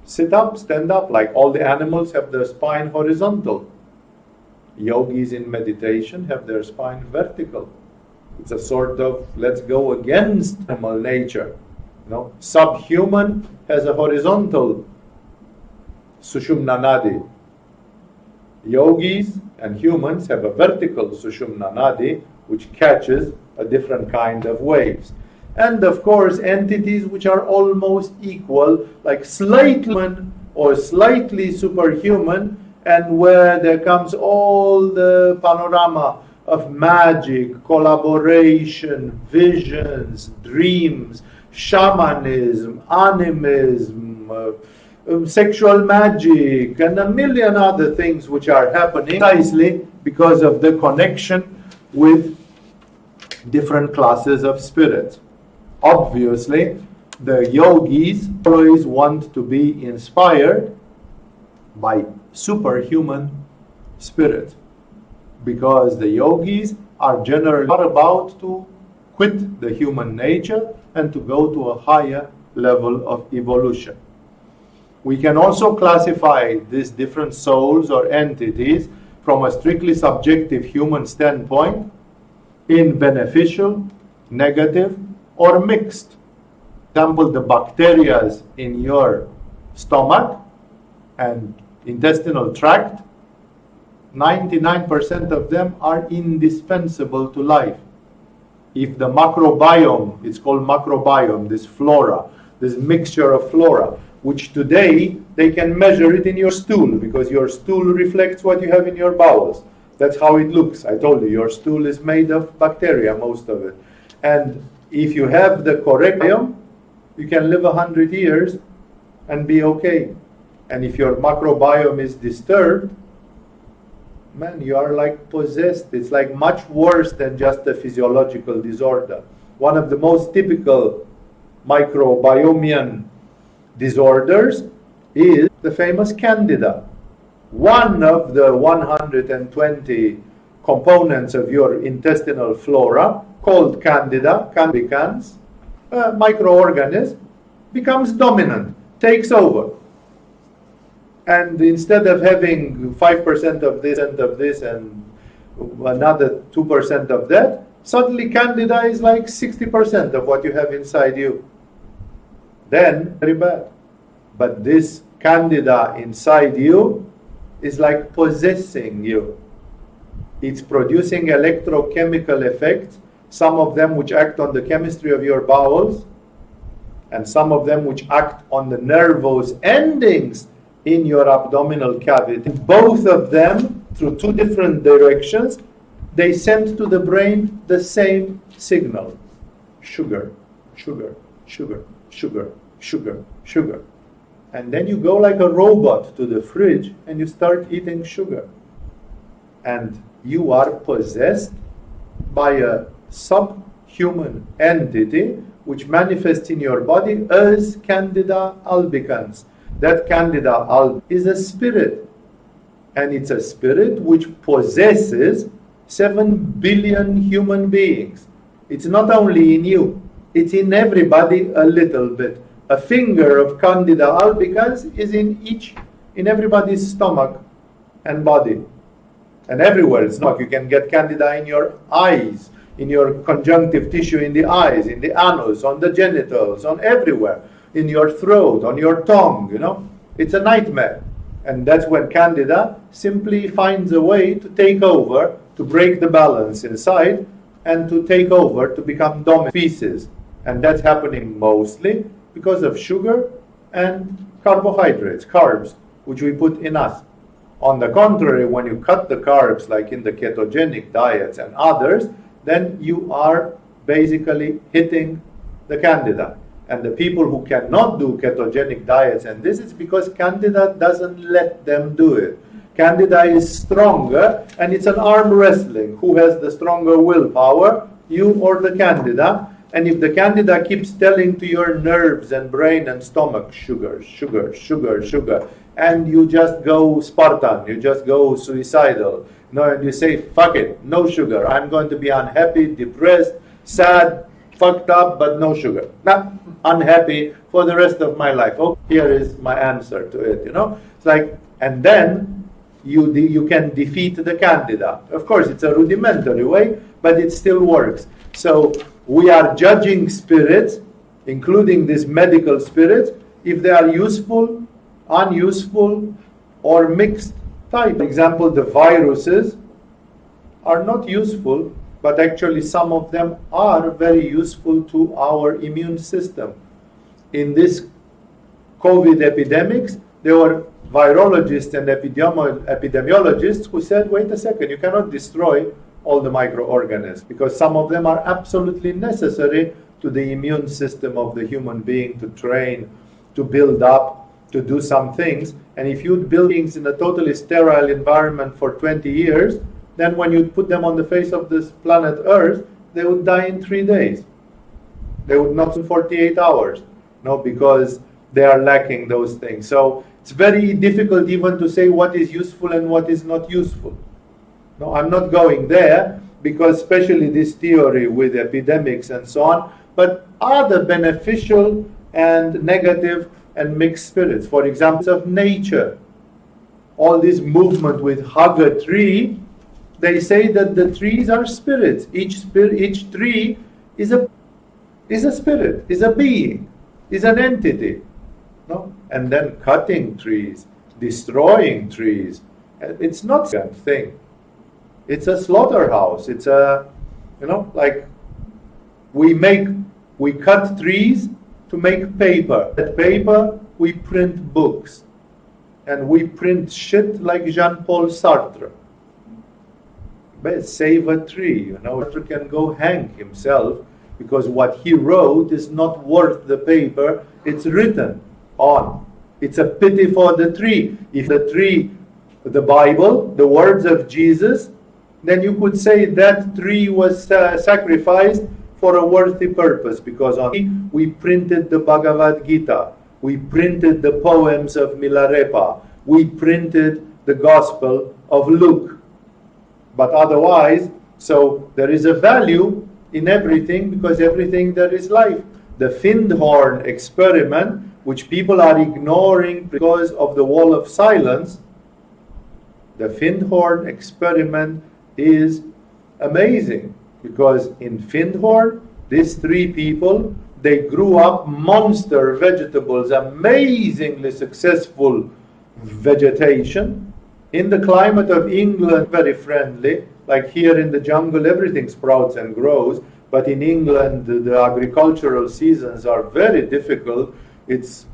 sit up, stand up, like all the animals have their spine horizontal. Yogis in meditation have their spine vertical. It's a sort of, let's go against animal nature. Subhuman has a horizontal Sushumna Nadi. Yogis and humans have a vertical Sushumna Nadi, which catches a different kind of waves. And of course, entities which are almost equal, like slightly human or slightly superhuman, and where there comes all the panorama of magic, collaboration, visions, dreams, shamanism, animism, sexual magic, and a million other things which are happening precisely because of the connection with different classes of spirits. Obviously, the yogis always want to be inspired by superhuman spirit, because the yogis are generally not about to quit the human nature and to go to a higher level of evolution. We can also classify these different souls or entities from a strictly subjective human standpoint in beneficial, negative, or mixed. For example, the bacteria in your stomach and intestinal tract, 99% of them are indispensable to life. If the macrobiome, it's called macrobiome, this flora, this mixture of flora, which today they can measure it in your stool, because your stool reflects what you have in your bowels. That's how it looks. I told you, your stool is made of bacteria, most of it. And if you have the correct biome, you can live 100 years and be okay. And if your macrobiome is disturbed, man, you are like possessed. It's like much worse than just a physiological disorder. One of the most typical microbiomian disorders is the famous Candida. One of the 120 components of your intestinal flora, called Candida, candicans, a microorganism, becomes dominant, takes over. And instead of having 5% of this and another 2% of that, suddenly Candida is like 60% of what you have inside you. Then, very bad. But this Candida inside you is like possessing you. It's producing electrochemical effects some of them which act on the chemistry of your bowels, and some of them which act on the nervous endings in your abdominal cavity. Both of them, through two different directions, they send to the brain the same signal. Sugar, sugar, sugar, sugar, sugar, sugar. And then you go like a robot to the fridge and you start eating sugar. And you are possessed by a subhuman entity which manifests in your body as Candida albicans. That Candida albicans is a spirit. And it's a spirit which possesses 7 billion human beings. It's not only in you, it's in everybody a little bit. A finger of Candida albicans is in everybody's stomach and body. And everywhere it's not. You can get Candida in your eyes, in your conjunctive tissue in the eyes, in the anus, on the genitals, on everywhere, in your throat, on your tongue, It's a nightmare. And that's when Candida simply finds a way to take over, to break the balance inside, and to take over, to become dominant species. And that's happening mostly because of sugar and carbohydrates, carbs, which we put in us. On the contrary, when you cut the carbs, like in the ketogenic diets and others, then you are basically hitting the Candida. And the people who cannot do ketogenic diets, and this is because Candida doesn't let them do it. Candida is stronger, and it's an arm wrestling. Who has the stronger willpower, you or the Candida? And if the Candida keeps telling to your nerves and brain and stomach, sugar, sugar, sugar, sugar, and you just go Spartan, you just go suicidal, and you say, fuck it, no sugar. I'm going to be unhappy, depressed, sad, fucked up, but no sugar. Unhappy for the rest of my life. Oh, here is my answer to it, It's like, and then you can defeat the Candida. Of course, it's a rudimentary way, but it still works. So we are judging spirits, including these medical spirits, if they are useful, unuseful, or mixed type. For example, the viruses are not useful, but actually some of them are very useful to our immune system. In this COVID epidemics, there were virologists and epidemiologists who said, wait a second, you cannot destroy all the microorganisms because some of them are absolutely necessary to the immune system of the human being to train, to build up, to do some things. And if you build things in a totally sterile environment for 20 years, then when you put them on the face of this planet Earth, they would die in 3 days. They would not in 48 hours, because they are lacking those things. So it's very difficult even to say what is useful and what is not useful. No, I'm not going there because especially this theory with epidemics and so on, but are the beneficial and negative and mixed spirits. For example, of nature, all this movement with hug a tree, they say that the trees are spirits. Each tree is a spirit, is a being, is an entity. No? And then cutting trees, destroying trees, it's not that thing. It's a slaughterhouse. It's a, like we cut trees to make paper. That paper, we print books. And we print shit like Jean-Paul Sartre. But save a tree, Sartre can go hang himself because what he wrote is not worth the paper it's written on. It's a pity for the tree. If the tree, the Bible, the words of Jesus, then you could say that tree was sacrificed for a worthy purpose because on we printed the Bhagavad Gita, we printed the poems of Milarepa, we printed the Gospel of Luke. But otherwise, so there is a value in everything because everything there is life. The Findhorn experiment, which people are ignoring because of the wall of silence, the Findhorn experiment is amazing because in Findhorn, these 3 people, they grew up monster vegetables, amazingly successful vegetation. In the climate of England, very friendly, like here in the jungle, everything sprouts and grows. But in England, the agricultural seasons are very difficult. It's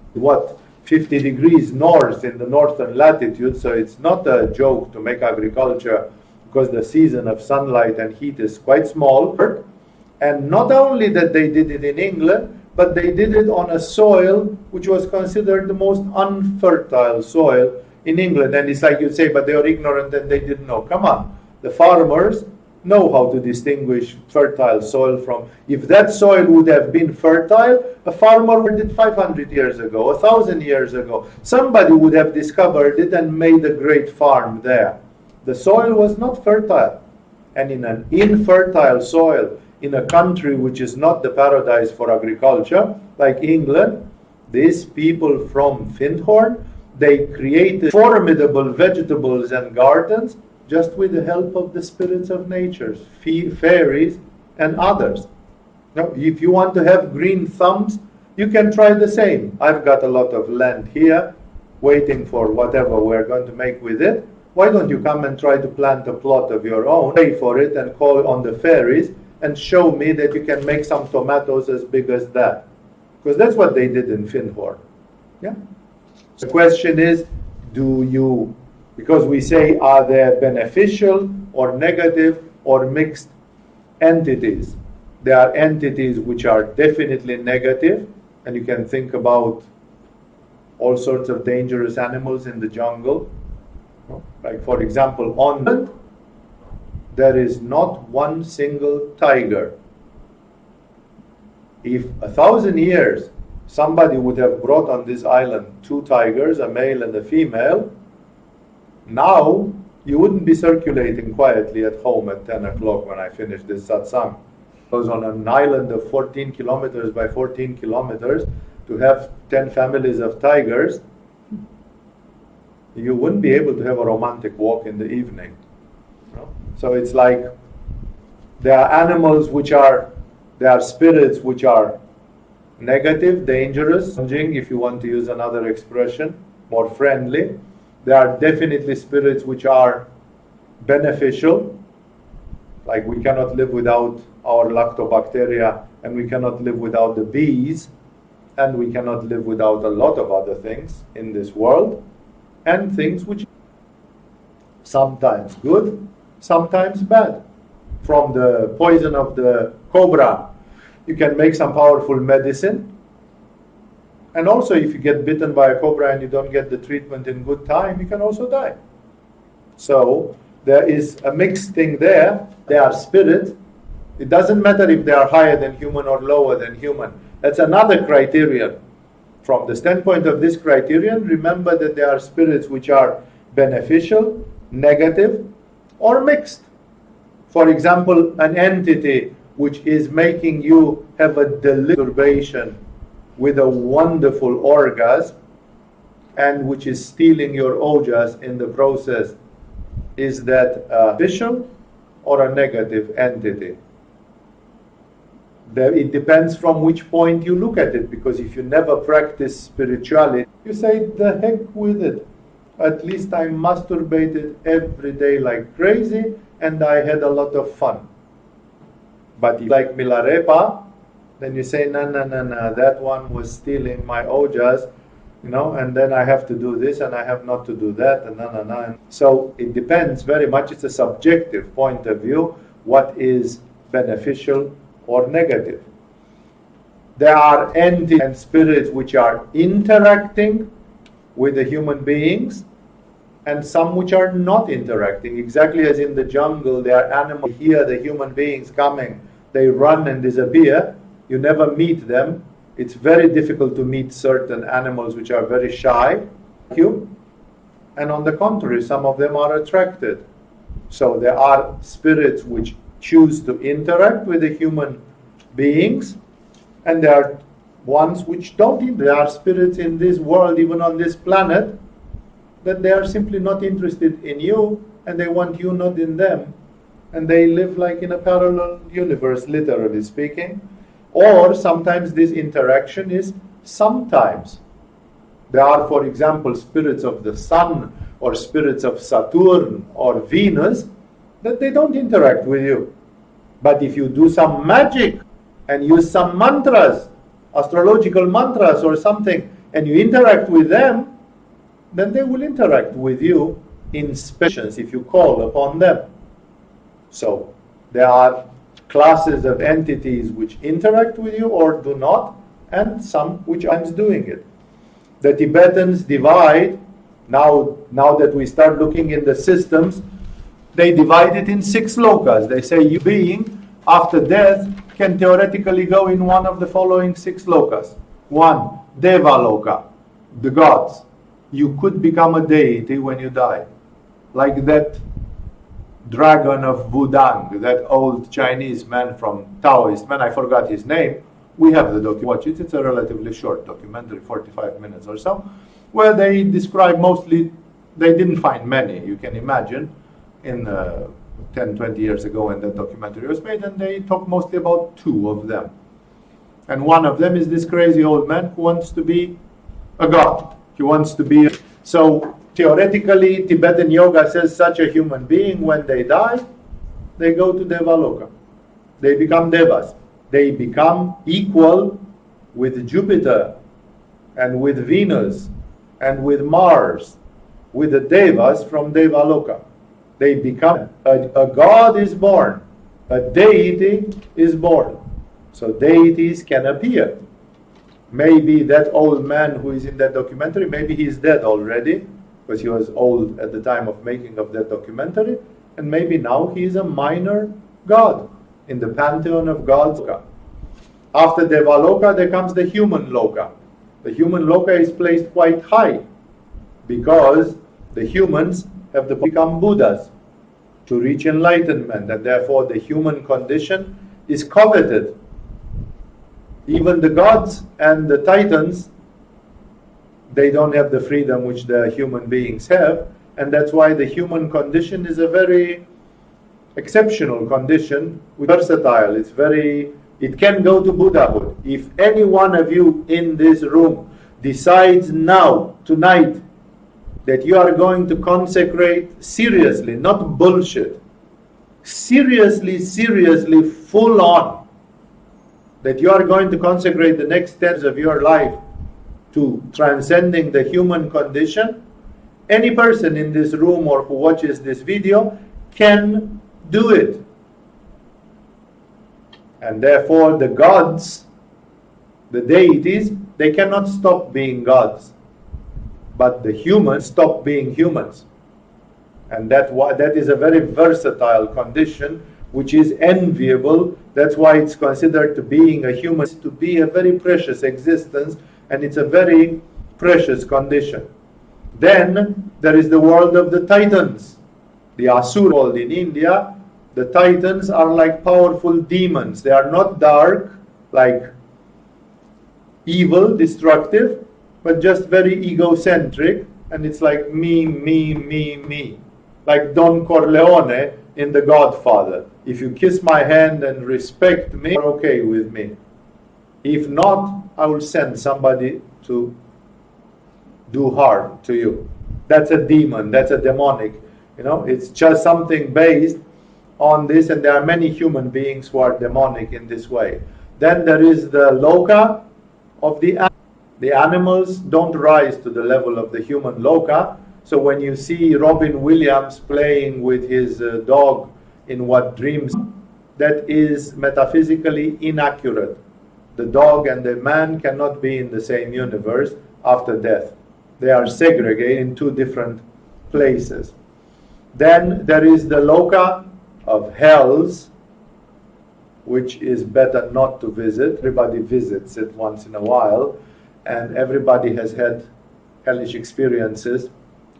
50 degrees north in the northern latitude, so it's not a joke to make agriculture, because the season of sunlight and heat is quite small. And not only that they did it in England, but they did it on a soil which was considered the most unfertile soil in England. And it's like you'd say, but they were ignorant and they didn't know. Come on, the farmers know how to distinguish fertile soil from... If that soil would have been fertile, a farmer did 500 years ago, 1,000 years ago. Somebody would have discovered it and made a great farm there. The soil was not fertile. And in an infertile soil, in a country which is not the paradise for agriculture, like England, these people from Findhorn, they created formidable vegetables and gardens just with the help of the spirits of nature, fairies and others. Now, if you want to have green thumbs, you can try the same. I've got a lot of land here, waiting for whatever we're going to make with it. Why don't you come and try to plant a plot of your own, pay for it, and call on the fairies, and show me that you can make some tomatoes as big as that? Because that's what they did in Findhorn. Yeah. The question is, do you... Because we say, are they beneficial or negative or mixed entities? There are entities which are definitely negative, and you can think about all sorts of dangerous animals in the jungle. Like, for example, on land, there is not one single tiger. If 1,000 years somebody would have brought on this island 2 tigers, a male and a female, now you wouldn't be circulating quietly at home at 10 o'clock when I finish this satsang. Because on an island of 14 kilometers by 14 kilometers, to have 10 families of tigers, you wouldn't be able to have a romantic walk in the evening. So it's like there are animals there are spirits which are negative, dangerous, if you want to use another expression, more friendly. There are definitely spirits which are beneficial, like we cannot live without our lactobacteria, and we cannot live without the bees, and we cannot live without a lot of other things in this world, and things which sometimes good, sometimes bad. From the poison of the cobra, you can make some powerful medicine. And also, if you get bitten by a cobra and you don't get the treatment in good time, you can also die. So there is a mixed thing there. They are spirits. It doesn't matter if they are higher than human or lower than human. That's another criterion. From the standpoint of this criterion, remember that there are spirits which are beneficial, negative, or mixed. For example, an entity which is making you have a deliberation with a wonderful orgasm, and which is stealing your ojas in the process, is that a beneficial or a negative entity? It depends from which point you look at it, because if you never practice spirituality, you say, the heck with it. At least I masturbated every day like crazy, and I had a lot of fun. But if you like Milarepa, then you say, no, that one was stealing my ojas, and then I have to do this and I have not to do that, and no. So it depends very much. It's a subjective point of view, what is beneficial or negative. There are entities and spirits which are interacting with the human beings, and some which are not interacting. Exactly as in the jungle, there are animals, hear the human beings coming, they run and disappear. You never meet them. It's very difficult to meet certain animals which are very shy. And on the contrary, some of them are attracted. So there are spirits which choose to interact with the human beings, and there are ones which don't. There are spirits in this world, even on this planet, that they are simply not interested in you, and they want you not in them, and they live like in a parallel universe, literally speaking. Or sometimes this interaction is sometimes. There are, for example, spirits of the sun or spirits of Saturn or Venus that they don't interact with you. But if you do some magic and use some mantras, astrological mantras or something, and you interact with them, then they will interact with you in specials if you call upon them. So there are classes of entities which interact with you or do not, and some which are doing it. The Tibetans divide, now that we start looking in the systems, they divide it in 6 lokas. They say you being after death can theoretically go in one of the following 6 lokas. 1, Deva Loka, the gods. You could become a deity when you die. Like that dragon of Wudang, that old Chinese man from Taoist man, I forgot his name. We have the documentary, watch it, it's a relatively short documentary, 45 minutes or so, where they describe mostly, they didn't find many, you can imagine, in 10, 20 years ago when that documentary was made, and they talk mostly about 2 of them. And one of them is this crazy old man who wants to be a god. He wants to be, so theoretically, Tibetan yoga says such a human being, when they die, they go to Devaloka. They become devas. They become equal with Jupiter and with Venus and with Mars, with the devas from Devaloka. They become, a god is born, a deity is born. So deities can appear. Maybe that old man who is in that documentary, maybe he's dead already, because he was old at the time of making of that documentary, and maybe now he is a minor god in the pantheon of gods. After Devaloka, there comes the human loka. The human loka is placed quite high, because the humans have to become Buddhas to reach enlightenment, and therefore the human condition is coveted. Even the gods and the titans, they don't have the freedom which the human beings have, and that's why the human condition is a very exceptional condition, versatile. It can go to Buddhahood. If any one of you in this room decides now, tonight, that you are going to consecrate seriously, not bullshit, seriously, full on, that you are going to consecrate the next steps of your life to transcending the human condition, any person in this room or who watches this video can do it. And therefore the gods, the deities, they cannot stop being gods. But the humans stop being humans. And that is a very versatile condition, which is enviable. That's why it's considered to being a human, to be a very precious existence, and it's a very precious condition. Then there is the world of the Titans, the Asura world in India. The Titans are like powerful demons. They are not dark, like evil, destructive, but just very egocentric, and it's like me. Like Don Corleone in The Godfather. If you kiss my hand and respect me, you're okay with me. If not, I will send somebody to do harm to you. That's a demon, that's a demonic. It's just something based on this, and there are many human beings who are demonic in this way. Then there is the loka of the animals. The animals don't rise to the level of the human loka. So when you see Robin Williams playing with his dog in What Dreams, that is metaphysically inaccurate. The dog and the man cannot be in the same universe after death. They are segregated in 2 different places. Then there is the loka of hells, which is better not to visit. Everybody visits it once in a while, and everybody has had hellish experiences.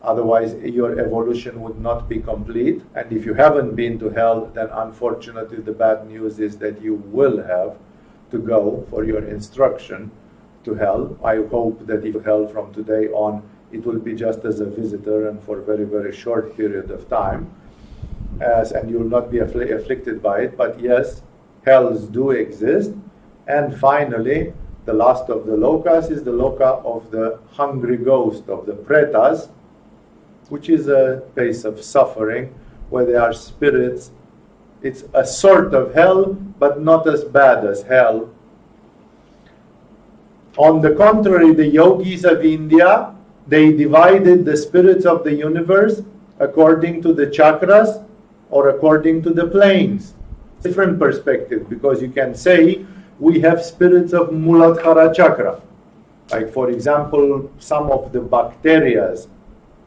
Otherwise, your evolution would not be complete. And if you haven't been to hell, then unfortunately the bad news is that you will have to go for your instruction to hell. I hope that if hell from today on, it will be just as a visitor and for a very, very short period of time. And you will not be afflicted by it. But yes, hells do exist. And finally, the last of the lokas is the loka of the hungry ghost, of the pretas, which is a place of suffering where there are spirits It's a sort of hell, but not as bad as hell. On the contrary, the yogis of India, they divided the spirits of the universe according to the chakras or according to the planes. Different perspective, because you can say we have spirits of Muladhara chakra. Like, for example, some of the bacteria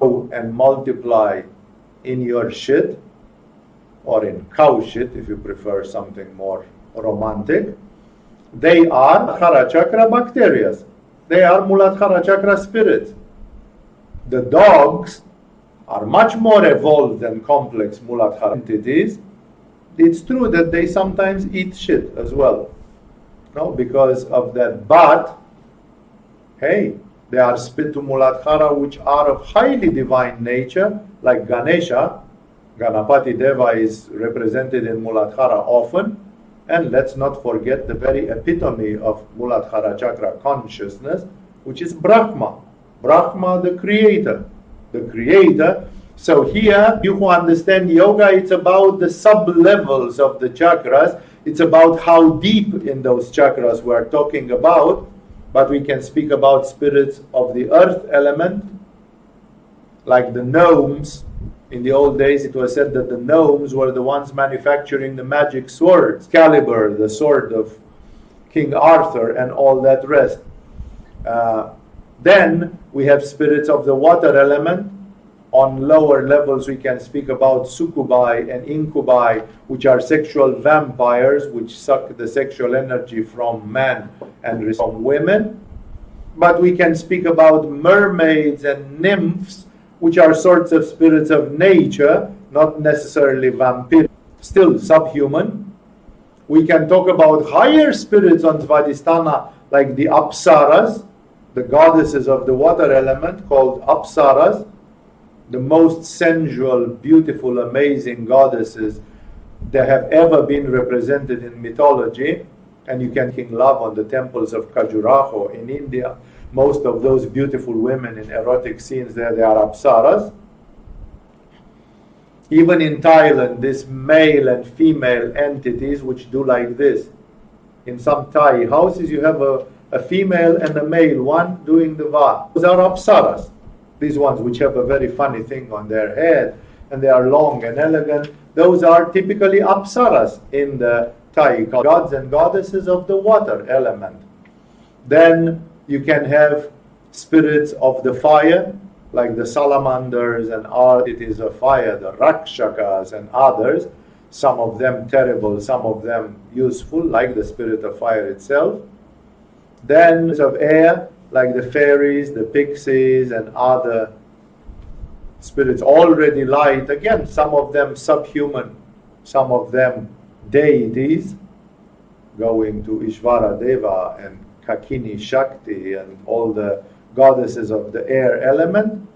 go and multiply in your shit, or in cow shit if you prefer something more romantic. They are Muladhara chakra bacteria. They are Muladhara chakra spirits. The dogs are much more evolved and complex Muladhara entities. It's true that they sometimes eat shit as well. No, because of that. But, hey, they are spiritu Muladhara which are of highly divine nature, like Ganesha. Ganapati Deva is represented in Muladhara often. And let's not forget the very epitome of Muladhara chakra consciousness, which is Brahma. Brahma, the creator. The creator. So here, you who understand yoga, it's about the sub-levels of the chakras. It's about how deep in those chakras we're talking about. But we can speak about spirits of the earth element, like the gnomes. In the old days, it was said that the gnomes were the ones manufacturing the magic sword, Excalibur, the sword of King Arthur, and all that rest. Then we have spirits of the water element. On lower levels, we can speak about succubi and incubi, which are sexual vampires, which suck the sexual energy from men and from women. But we can speak about mermaids and nymphs, which are sorts of spirits of nature, not necessarily vampiric, still subhuman. We can talk about higher spirits on Svadhisthana, like the Apsaras, the goddesses of the water element, called Apsaras, the most sensual, beautiful, amazing goddesses that have ever been represented in mythology. And you can king love on the temples of Khajuraho in India. Most of those beautiful women in erotic scenes there, they are Apsaras. Even in Thailand, these male and female entities which do like this. In some Thai houses, you have a female and a male, one doing the va. Those are Apsaras. These ones which have a very funny thing on their head, and they are long and elegant. Those are typically Apsaras in the Thai gods and goddesses of the water element. Then you can have spirits of the fire, like the salamanders and all entities of fire, the rakshakas and others, some of them terrible, some of them useful, like the spirit of fire itself. Then of air, like the fairies, the pixies, and other spirits already light. Again, some of them subhuman, some of them deities, going to Ishvara Deva and Kakini Shakti and all the goddesses of the air element.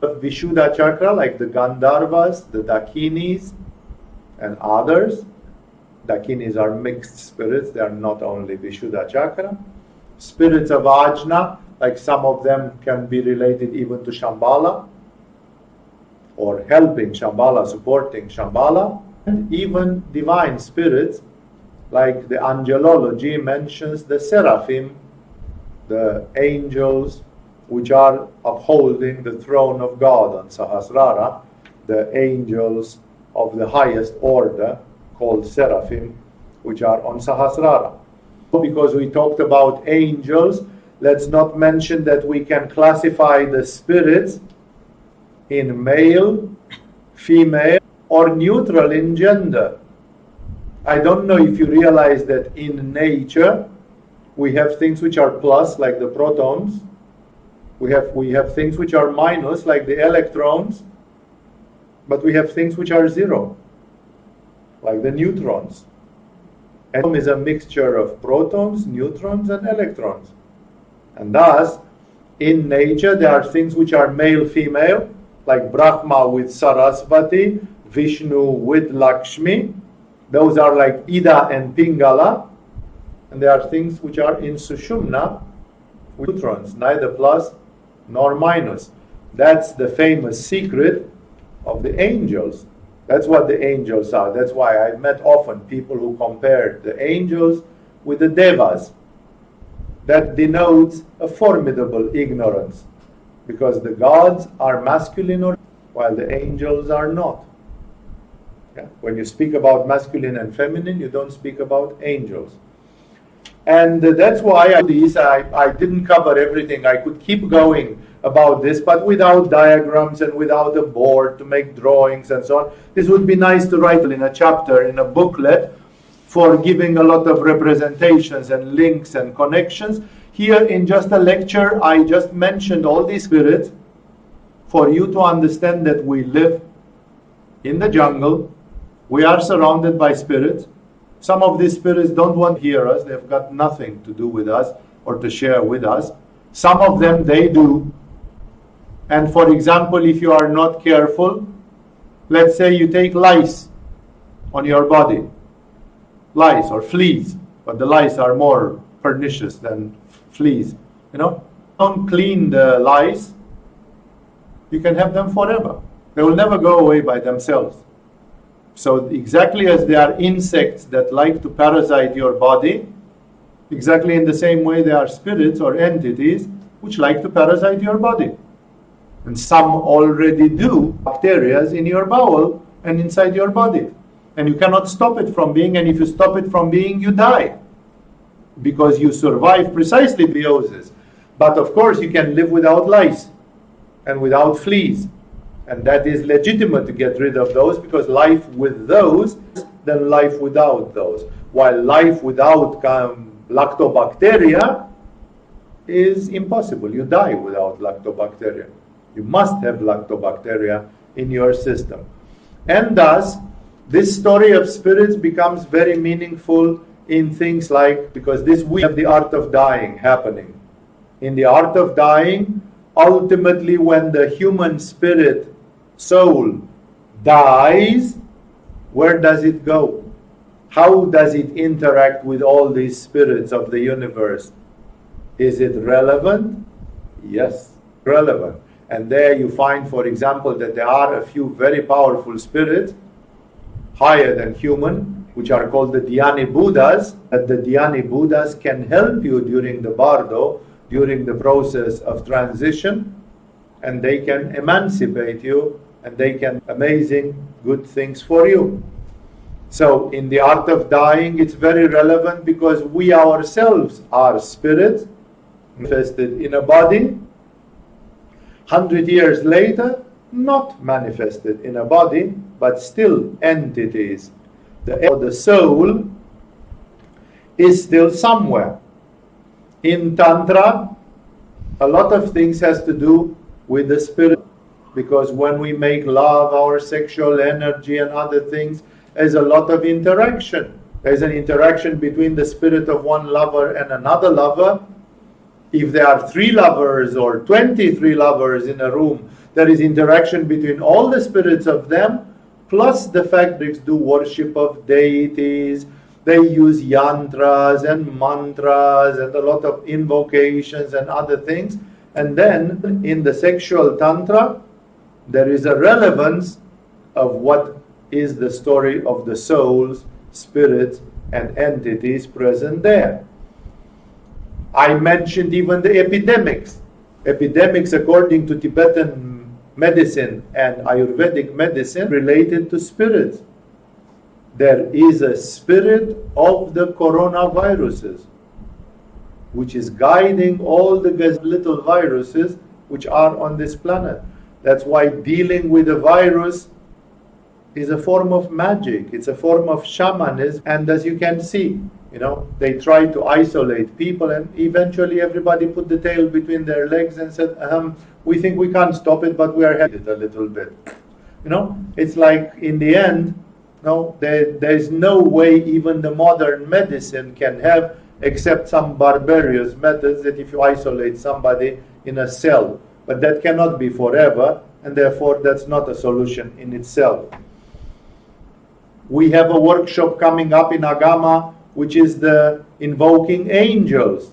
Vishuddha chakra, like the Gandharvas, the Dakinis, and others. Dakinis are mixed spirits, they are not only Vishuddha chakra. Spirits of Ajna, like some of them can be related even to Shambhala, or helping Shambhala, supporting Shambhala. And even divine spirits, like the angelology mentions the seraphim, the angels which are upholding the throne of God on Sahasrara, the angels of the highest order called seraphim, which are on Sahasrara. Because we talked about angels, let's not mention that we can classify the spirits in male, female, or neutral in gender. I don't know if you realize that in nature we have things which are plus, like the protons. We have things which are minus, like the electrons. But we have things which are zero, like the neutrons. Atom is a mixture of protons, neutrons, and electrons. And thus, in nature, there are things which are male-female, like Brahma with Sarasvati, Vishnu with Lakshmi. Those are like Ida and Pingala. And there are things which are in Sushumna with neutrons, neither plus nor minus. That's the famous secret of the angels. That's what the angels are. That's why I've met often people who compare the angels with the devas. That denotes a formidable ignorance, because the gods are masculine while the angels are not. Yeah? When you speak about masculine and feminine, you don't speak about angels. And that's why I didn't cover everything. I could keep going about this, but without diagrams and without a board to make drawings and so on. This would be nice to write in a chapter, in a booklet, for giving a lot of representations and links and connections. Here in just a lecture, I just mentioned all these spirits for you to understand that we live in the jungle. We are surrounded by spirits. Some of these spirits don't want to hear us. They've got nothing to do with us or to share with us. Some of them, they do. And for example, if you are not careful, let's say you take lice on your body. Lice or fleas, but the lice are more pernicious than fleas. Don't clean the lice, you can have them forever. They will never go away by themselves. So exactly as there are insects that like to parasite your body, exactly in the same way there are spirits or entities which like to parasite your body. And some already do, bacteria in your bowel and inside your body. And you cannot stop it from being, and if you stop it from being, you die. Because you survive precisely symbiosis. But of course you can live without lice and without fleas. And that is legitimate to get rid of those, because life with those than life without those. While life without lactobacteria is impossible. You die without lactobacteria. You must have lactobacteria in your system. And thus, this story of spirits becomes very meaningful in things like, because we have the art of dying happening. In the art of dying, ultimately when the human spirit, soul, dies, where does it go? How does it interact with all these spirits of the universe? Is it relevant? Yes, relevant. And there you find, for example, that there are a few very powerful spirits, higher than human, which are called the Dhyani Buddhas. That the Dhyani Buddhas can help you during the bardo, during the process of transition, and they can emancipate you, and they can amazing good things for you. So in the art of dying, it's very relevant, because we ourselves are spirits manifested in a body. 100 years later, not manifested in a body, but still entities. The soul is still somewhere. In Tantra, a lot of things has to do with the spirit, because when we make love, our sexual energy and other things, there's a lot of interaction. There's an interaction between the spirit of one lover and another lover. If there are 3 lovers or 23 lovers in a room, there is interaction between all the spirits of them, plus the fact they do worship of deities, they use yantras and mantras and a lot of invocations and other things. And then in the sexual tantra, there is a relevance of what is the story of the souls, spirits, and entities present there. I mentioned even the epidemics. Epidemics, according to Tibetan medicine and Ayurvedic medicine, related to spirits. There is a spirit of the coronaviruses, which is guiding all the little viruses which are on this planet. That's why dealing with a virus is a form of magic. It's a form of shamanism. And as you can see, they try to isolate people, and eventually everybody put the tail between their legs and said, we think we can't stop it, but we are headed a little bit. It's like in the end, there's no way even the modern medicine can have, except some barbarous methods that if you isolate somebody in a cell. But that cannot be forever, and therefore that's not a solution in itself. We have a workshop coming up in Agama, which is the invoking angels,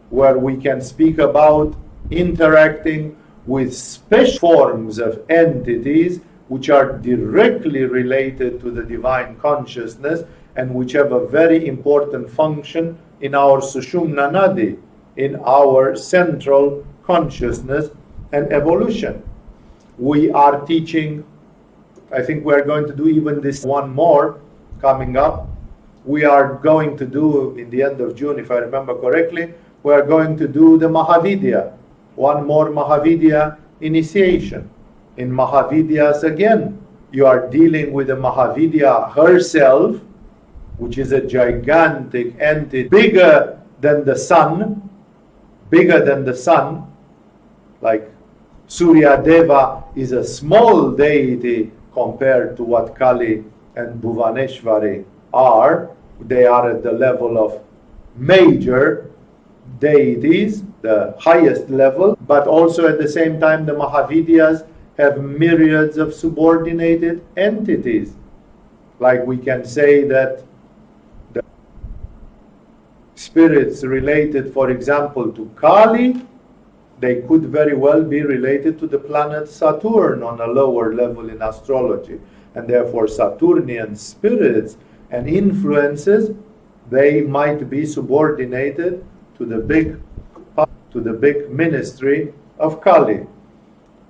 where we can speak about interacting with special forms of entities which are directly related to the divine consciousness and which have a very important function in our Sushumna Nadi, in our central consciousness and evolution. We are teaching, I think we are going to do even this one more coming up. We are going to do, in the end of June, if I remember correctly, we are going to do the Mahavidya, one more Mahavidya initiation. In Mahavidyas again, you are dealing with the Mahavidya herself, which is a gigantic entity, bigger than the sun, like Surya Deva is a small deity compared to what Kali and Bhuvaneshwari are. They are at the level of major deities, the highest level, but also at the same time the Mahavidyas have myriads of subordinated entities. Like we can say that the spirits related, for example, to Kali, they could very well be related to the planet Saturn on a lower level in astrology. And therefore Saturnian spirits and influences, they might be subordinated to the big ministry of Kali.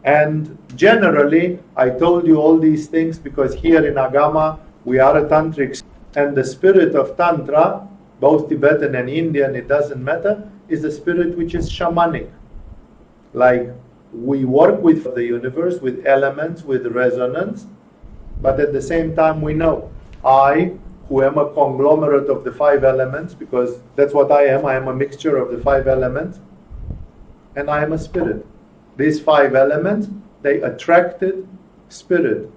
And generally, I told you all these things because here in Agama, we are a tantric, and the spirit of Tantra, both Tibetan and Indian, it doesn't matter, is a spirit which is shamanic. Like, we work with the universe, with elements, with resonance, but at the same time we know, I, who am a conglomerate of the 5 elements, because that's what I am a mixture of the 5 elements, and I am a spirit. These 5 elements, they attracted spirit.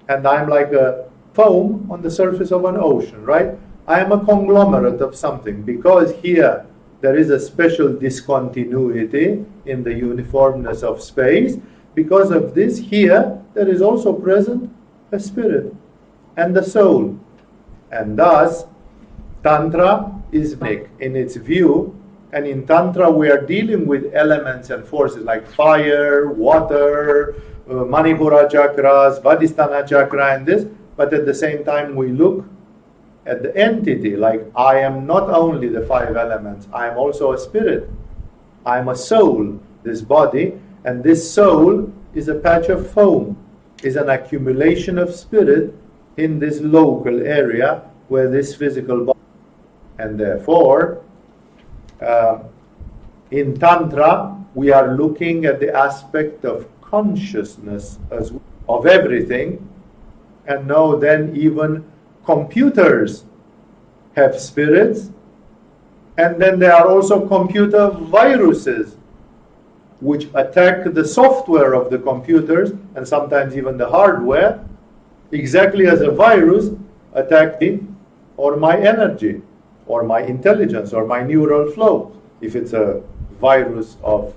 And I'm like a foam on the surface of an ocean, right? I am a conglomerate of something. Because here there is a special discontinuity in the uniformness of space, because of this here there is also present a spirit and the soul. And thus, Tantra is unique in its view. And in Tantra, we are dealing with elements and forces like fire, water, Manipura chakras, Vadhisthana chakra, and this. But at the same time, we look at the entity, like I am not only the 5 elements, I am also a spirit. I am a soul, this body, and this soul is a patch of foam, is an accumulation of spirit in this local area where this physical body. And therefore, in Tantra, we are looking at the aspect of consciousness as well, of everything, and now then even computers have spirits, and then there are also computer viruses which attack the software of the computers and sometimes even the hardware, exactly as a virus attacked me or my energy or my intelligence or my neural flow. If it's a virus of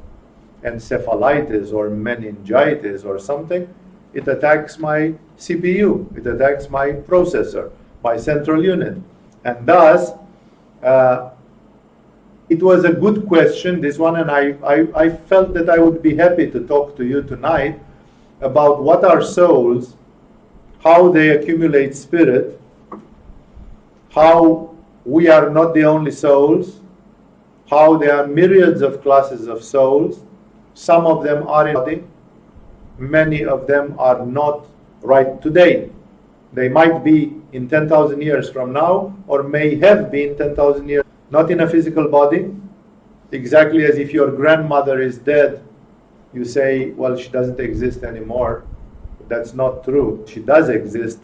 encephalitis or meningitis or something, it attacks my CPU, it attacks my processor, my central unit. And thus, it was a good question, this one, and I felt that I would be happy to talk to you tonight about what are souls, how they accumulate spirit, how we are not the only souls, how there are myriads of classes of souls. Some of them are in the body, many of them are not right today. They might be in 10,000 years from now, or may have been 10,000 years, not in a physical body. Exactly as if your grandmother is dead, you say, well, she doesn't exist anymore. That's not true. She does exist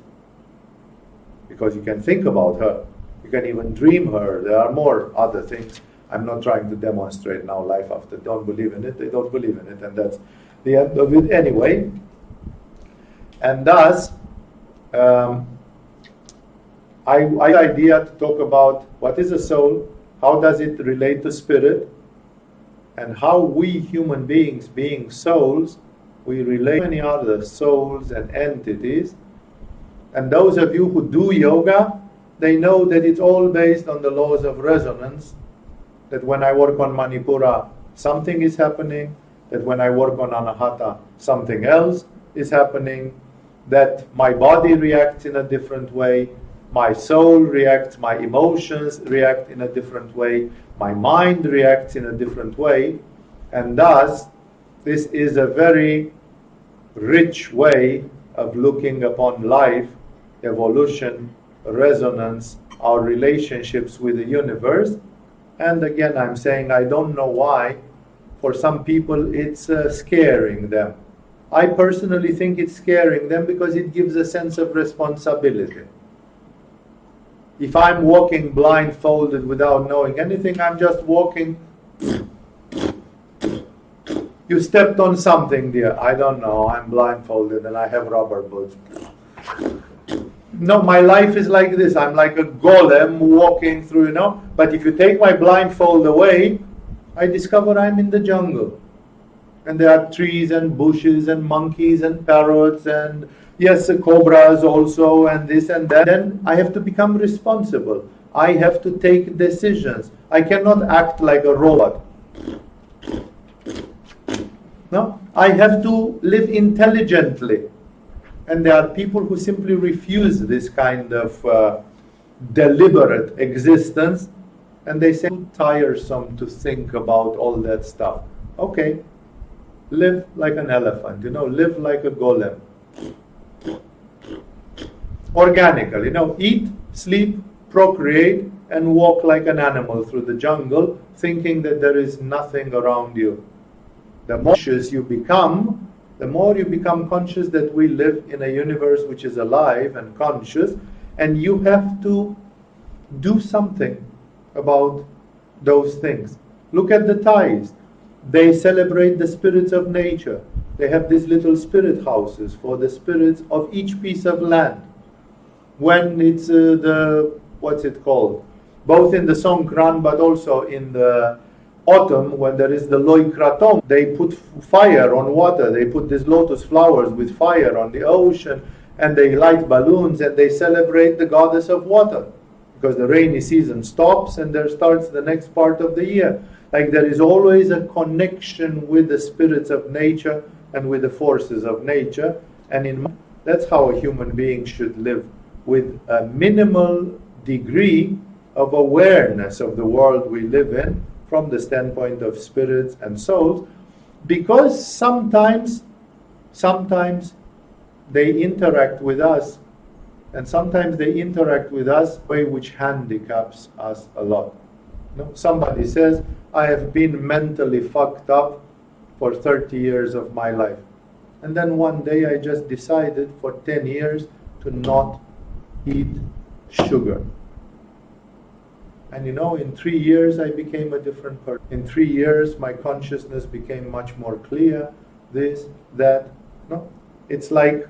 because you can think about her. You can even dream her. There are more other things. I'm not trying to demonstrate now life after. Don't believe in it. They don't believe in it. And that's the end of it anyway. And thus, I idea to talk about what is a soul, how does it relate to spirit, and how we human beings, being souls, we relate to many other souls and entities. And those of you who do yoga, they know that it's all based on the laws of resonance, that when I work on Manipura, something is happening, that when I work on Anahata, something else is happening, that my body reacts in a different way, my soul reacts, my emotions react in a different way, my mind reacts in a different way, and thus this is a very rich way of looking upon life, evolution, resonance, our relationships with the universe. And again, I'm saying I don't know why. For some people, it's scaring them. I personally think it's scaring them because it gives a sense of responsibility. If I'm walking blindfolded without knowing anything, I'm just walking. You stepped on something, dear. I don't know. I'm blindfolded and I have rubber boots. No, my life is like this. I'm like a golem walking through, But if you take my blindfold away, I discover I'm in the jungle. And there are trees and bushes and monkeys and parrots and, yes, cobras also and this and that. Then I have to become responsible. I have to take decisions. I cannot act like a robot. No, I have to live intelligently. And there are people who simply refuse this kind of deliberate existence, and they say it's too tiresome to think about all that stuff. Okay, live like an elephant, live like a golem. Organically, eat, sleep, procreate, and walk like an animal through the jungle, thinking that there is nothing around you. The more conscious you become, the more you become conscious that we live in a universe which is alive and conscious, and you have to do something about those things. Look at the Thais. They celebrate the spirits of nature. They have these little spirit houses for the spirits of each piece of land. When it's what's it called? Both in the Songkran but also in the autumn, when there is the Loi Kratom, they put fire on water. They put these lotus flowers with fire on the ocean, and they light balloons, and they celebrate the goddess of water, because the rainy season stops and there starts the next part of the year. Like there is always a connection with the spirits of nature and with the forces of nature, and that's how a human being should live, with a minimal degree of awareness of the world we live in, from the standpoint of spirits and souls, because sometimes they interact with us, and sometimes they interact with us in a way which handicaps us a lot. Somebody says, I have been mentally fucked up for 30 years of my life. And then one day I just decided for 10 years to not eat sugar. And in 3 years I became a different person. In 3 years my consciousness became much more clear, this, that. No? It's like,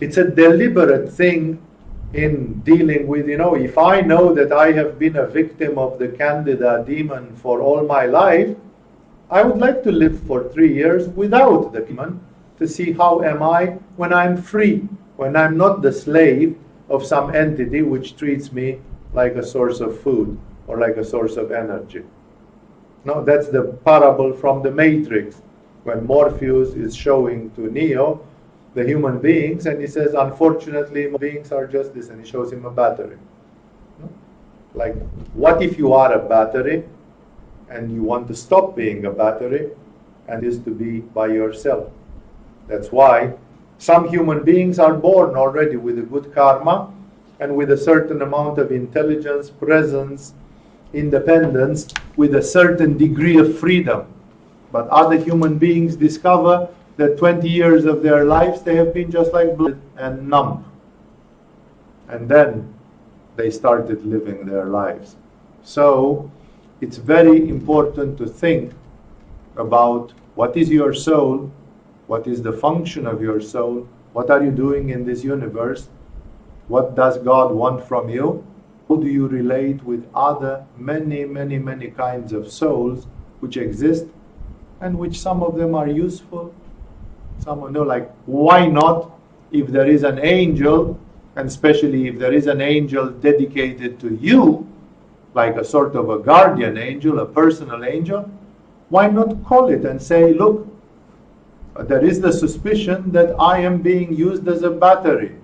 it's a deliberate thing in dealing with, if I know that I have been a victim of the Candida demon for all my life, I would like to live for 3 years without the demon, to see how am I when I'm free, when I'm not the slave of some entity which treats me like a source of food or like a source of energy. No, that's the parable from the Matrix, when Morpheus is showing to Neo the human beings, and he says, unfortunately, human beings are just this, and he shows him a battery. No? Like, what if you are a battery and you want to stop being a battery and is to be by yourself? That's why some human beings are born already with a good karma and with a certain amount of intelligence, presence, independence, with a certain degree of freedom. But other human beings discover that 20 years of their lives they have been just like blood and numb. And then they started living their lives. So it's very important to think about what is your soul, what is the function of your soul, what are you doing in this universe, what does God want from you, how do you relate with other many kinds of souls which exist, and which some of them are useful, some of them like, why not, if there is an angel, and especially if there is an angel dedicated to you, like a sort of a guardian angel, a personal angel, why not call it and say, look, there is the suspicion that I am being used as a battery.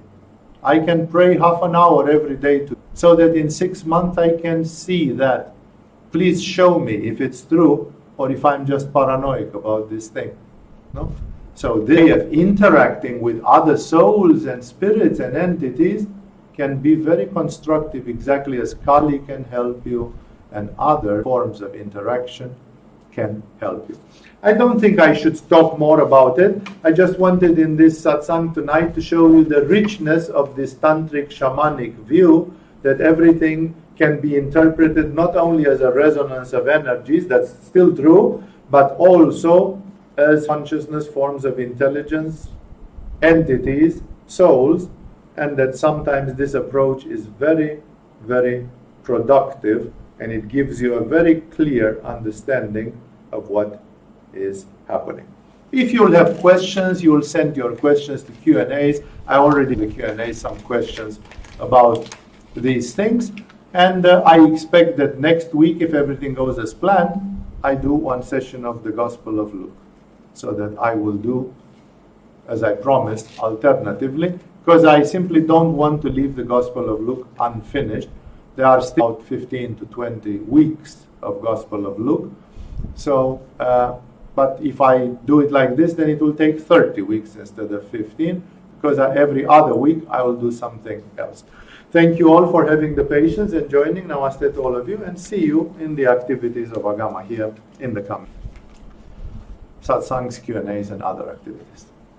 I can pray half an hour every day so that in 6 months I can see that. Please show me if it's true or if I'm just paranoid about this thing. No? So the way of interacting with other souls and spirits and entities can be very constructive, exactly as Kali can help you and other forms of interaction can help you. I don't think I should talk more about it. I just wanted in this satsang tonight to show you the richness of this tantric shamanic view that everything can be interpreted not only as a resonance of energies, that's still true, but also as consciousness, forms of intelligence, entities, souls, and that sometimes this approach is very, very productive, and it gives you a very clear understanding of what is happening. If you'll have questions, you'll send your questions to Q&As. I already have Q&A some questions about these things, and I expect that next week, if everything goes as planned, I do one session of the Gospel of Luke, so that I will do, as I promised, alternatively, because I simply don't want to leave the Gospel of Luke unfinished. There are still about 15 to 20 weeks of Gospel of Luke. So, but if I do it like this, then it will take 30 weeks instead of 15, because every other week I will do something else. Thank you all for having the patience and joining. Namaste to all of you, and see you in the activities of Agama here in the coming satsangs, Q&As, and other activities.